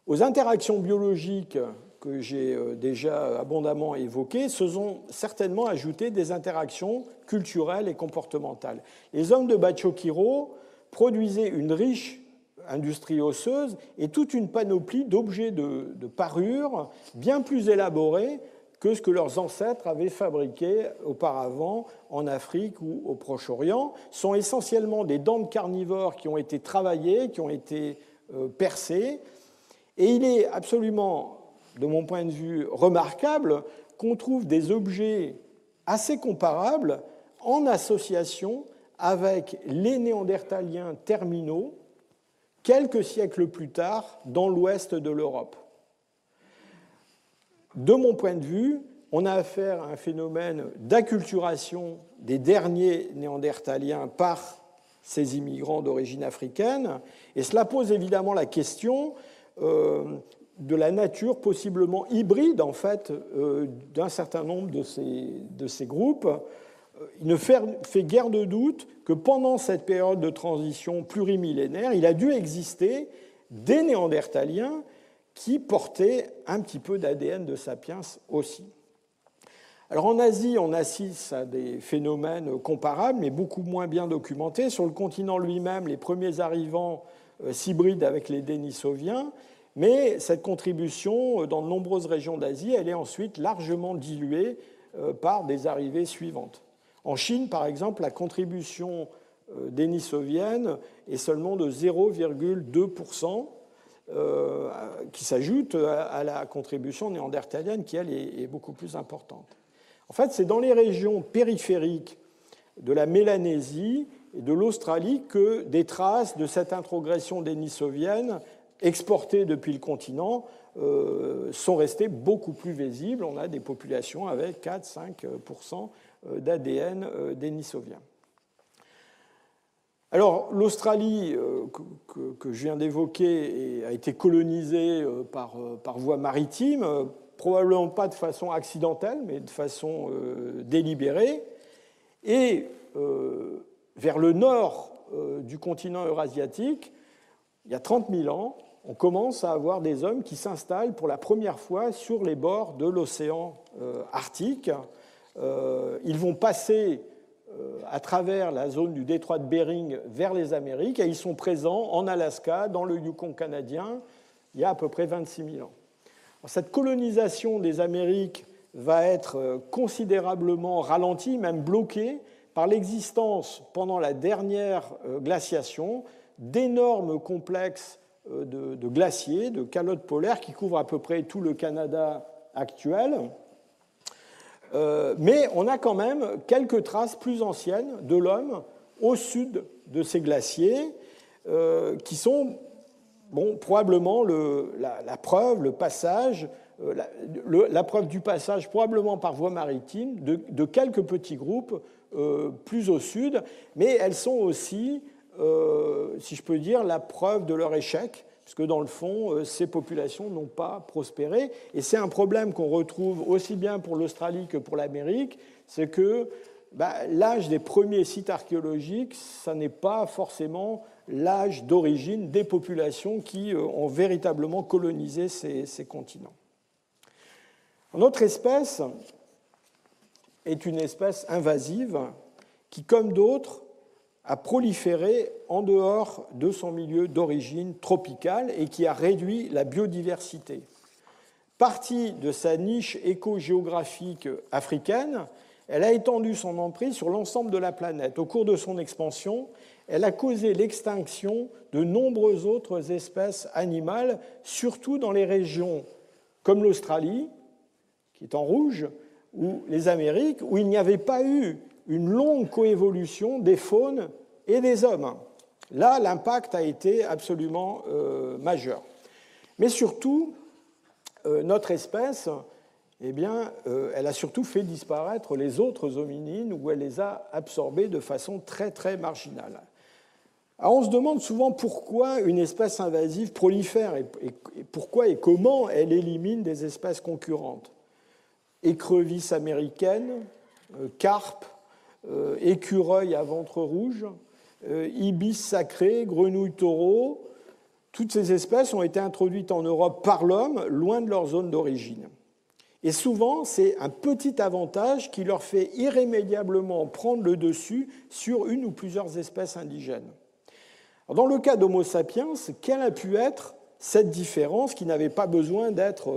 aux interactions biologiques que j'ai déjà abondamment évoquées, se sont certainement ajoutées des interactions culturelles et comportementales. Les hommes de Batchoquiro produisaient une riche industrie osseuse et toute une panoplie d'objets de parure bien plus élaborés que ce que leurs ancêtres avaient fabriqué auparavant en Afrique ou au Proche-Orient. Ce sont essentiellement des dents de carnivores qui ont été travaillées, qui ont été percées. Et il est absolument, de mon point de vue, remarquable qu'on trouve des objets assez comparables en association avec les néandertaliens terminaux quelques siècles plus tard dans l'ouest de l'Europe. De mon point de vue, on a affaire à un phénomène d'acculturation des derniers néandertaliens par ces immigrants d'origine africaine, et cela pose évidemment la question de la nature possiblement hybride en fait d'un certain nombre de ces groupes. Il ne fait guère de doute que pendant cette période de transition plurimillénaire, il a dû exister des néandertaliens qui portaient un petit peu d'ADN de sapiens aussi. Alors en Asie, on assiste à des phénomènes comparables, mais beaucoup moins bien documentés. Sur le continent lui-même, les premiers arrivants s'hybrident avec les Denisoviens, mais cette contribution, dans de nombreuses régions d'Asie, elle est ensuite largement diluée par des arrivées suivantes. En Chine, par exemple, la contribution denisovienne est seulement de 0,2%, qui s'ajoute à la contribution néandertalienne qui, elle, est beaucoup plus importante. En fait, c'est dans les régions périphériques de la Mélanésie et de l'Australie que des traces de cette introgression denisovienne exportées depuis le continent sont restées beaucoup plus visibles. On a des populations avec 4-5% d'ADN denisovien. Alors, l'Australie, que je viens d'évoquer, a été colonisée par voie maritime, probablement pas de façon accidentelle, mais de façon délibérée. Et vers le nord du continent eurasiatique, il y a 30 000 ans, on commence à avoir des hommes qui s'installent pour la première fois sur les bords de l'océan Arctique. Ils vont passer à travers la zone du détroit de Bering vers les Amériques, et ils sont présents en Alaska, dans le Yukon canadien, il y a à peu près 26 000 ans. Alors, cette colonisation des Amériques va être considérablement ralentie, même bloquée, par l'existence, pendant la dernière glaciation, d'énormes complexes de glaciers, de calottes polaires qui couvrent à peu près tout le Canada actuel. Mais on a quand même quelques traces plus anciennes de l'homme au sud de ces glaciers qui sont probablement la preuve, le passage, la preuve du passage probablement par voie maritime de quelques petits groupes plus au sud, mais elles sont aussi, si je peux dire, la preuve de leur échec, puisque dans le fond, ces populations n'ont pas prospéré. Et c'est un problème qu'on retrouve aussi bien pour l'Australie que pour l'Amérique, c'est que l'âge des premiers sites archéologiques, ça n'est pas forcément l'âge d'origine des populations qui ont véritablement colonisé ces continents. Notre espèce est une espèce invasive qui, comme d'autres, a proliféré en dehors de son milieu d'origine tropicale et qui a réduit la biodiversité. Partie de sa niche écogéographique africaine, elle a étendu son emprise sur l'ensemble de la planète. Au cours de son expansion, elle a causé l'extinction de nombreuses autres espèces animales, surtout dans les régions comme l'Australie, qui est en rouge, ou les Amériques, où il n'y avait pas eu une longue coévolution des faunes et des hommes. Là, l'impact a été absolument majeur. Mais surtout, notre espèce, elle a surtout fait disparaître les autres hominines ou elle les a absorbés de façon très, très marginale. Alors, on se demande souvent pourquoi une espèce invasive prolifère et pourquoi et comment elle élimine des espèces concurrentes. Écrevisses américaines, carpes, écureuils à ventre rouge, ibis sacrés, grenouilles taureaux, toutes ces espèces ont été introduites en Europe par l'homme, loin de leur zone d'origine. Et souvent, c'est un petit avantage qui leur fait irrémédiablement prendre le dessus sur une ou plusieurs espèces indigènes. Alors, dans le cas d'Homo sapiens, quelle a pu être cette différence qui n'avait pas besoin d'être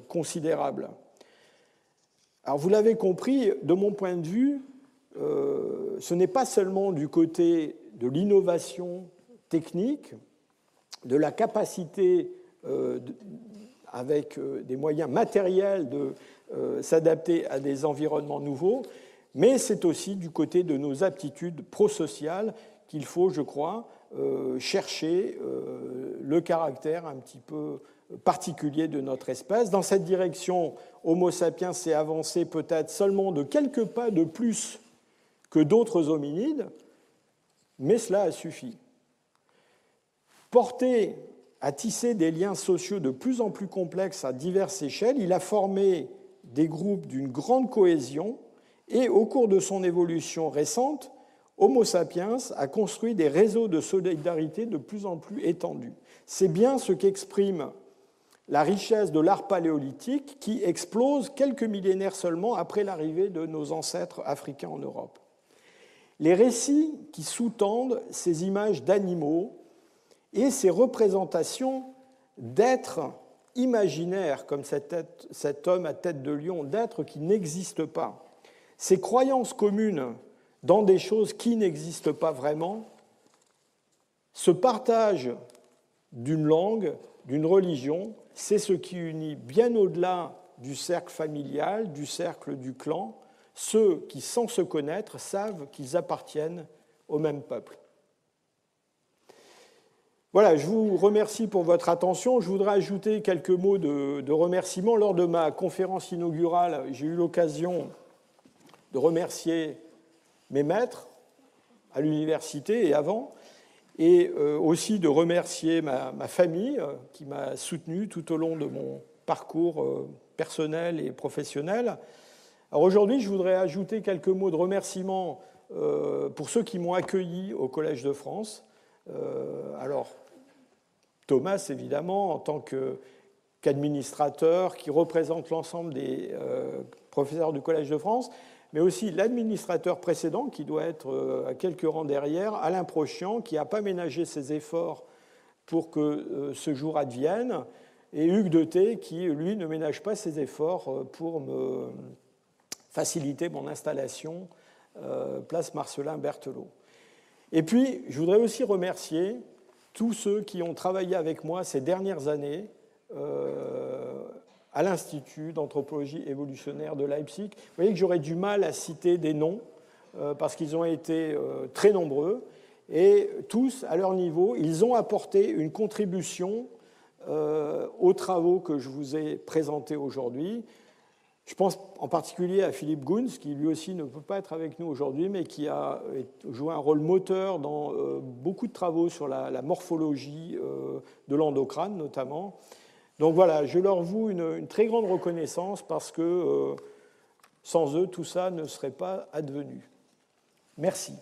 considérable ? Alors, vous l'avez compris, de mon point de vue, ce n'est pas seulement du côté de l'innovation technique, de la capacité avec des moyens matériels de s'adapter à des environnements nouveaux, mais c'est aussi du côté de nos aptitudes prosociales qu'il faut, je crois, chercher le caractère un petit peu particulier de notre espèce. Dans cette direction, Homo sapiens s'est avancé peut-être seulement de quelques pas de plus que d'autres hominides, mais cela a suffi. Porté à tisser des liens sociaux de plus en plus complexes à diverses échelles, il a formé des groupes d'une grande cohésion et, au cours de son évolution récente, Homo sapiens a construit des réseaux de solidarité de plus en plus étendus. C'est bien ce qu'exprime la richesse de l'art paléolithique qui explose quelques millénaires seulement après l'arrivée de nos ancêtres africains en Europe. Les récits qui sous-tendent ces images d'animaux et ces représentations d'êtres imaginaires, comme cet homme à tête de lion, d'êtres qui n'existent pas, ces croyances communes dans des choses qui n'existent pas vraiment, ce partage d'une langue, d'une religion, c'est ce qui unit bien au-delà du cercle familial, du cercle du clan, ceux qui, sans se connaître, savent qu'ils appartiennent au même peuple. Voilà, je vous remercie pour votre attention. Je voudrais ajouter quelques mots de remerciement. Lors de ma conférence inaugurale, j'ai eu l'occasion de remercier mes maîtres à l'université et avant, et aussi de remercier ma famille qui m'a soutenu tout au long de mon parcours personnel et professionnel. Alors aujourd'hui, je voudrais ajouter quelques mots de remerciement pour ceux qui m'ont accueilli au Collège de France. Alors, Thomas, évidemment, en tant qu'administrateur qui représente l'ensemble des professeurs du Collège de France, mais aussi l'administrateur précédent, qui doit être à quelques rangs derrière, Alain Prochian, qui n'a pas ménagé ses efforts pour que ce jour advienne, et Hugues Deté, qui, lui, ne ménage pas ses efforts pour me faciliter mon installation place Marcellin Berthelot. Et puis, je voudrais aussi remercier tous ceux qui ont travaillé avec moi ces dernières années à l'Institut d'anthropologie évolutionnaire de Leipzig. Vous voyez que j'aurais du mal à citer des noms parce qu'ils ont été très nombreux et tous, à leur niveau, ils ont apporté une contribution aux travaux que je vous ai présentés aujourd'hui. Je pense en particulier à Philippe Gunz, qui lui aussi ne peut pas être avec nous aujourd'hui, mais qui a joué un rôle moteur dans beaucoup de travaux sur la morphologie de l'endocrâne, notamment. Donc voilà, je leur voue une très grande reconnaissance parce que sans eux, tout ça ne serait pas advenu. Merci.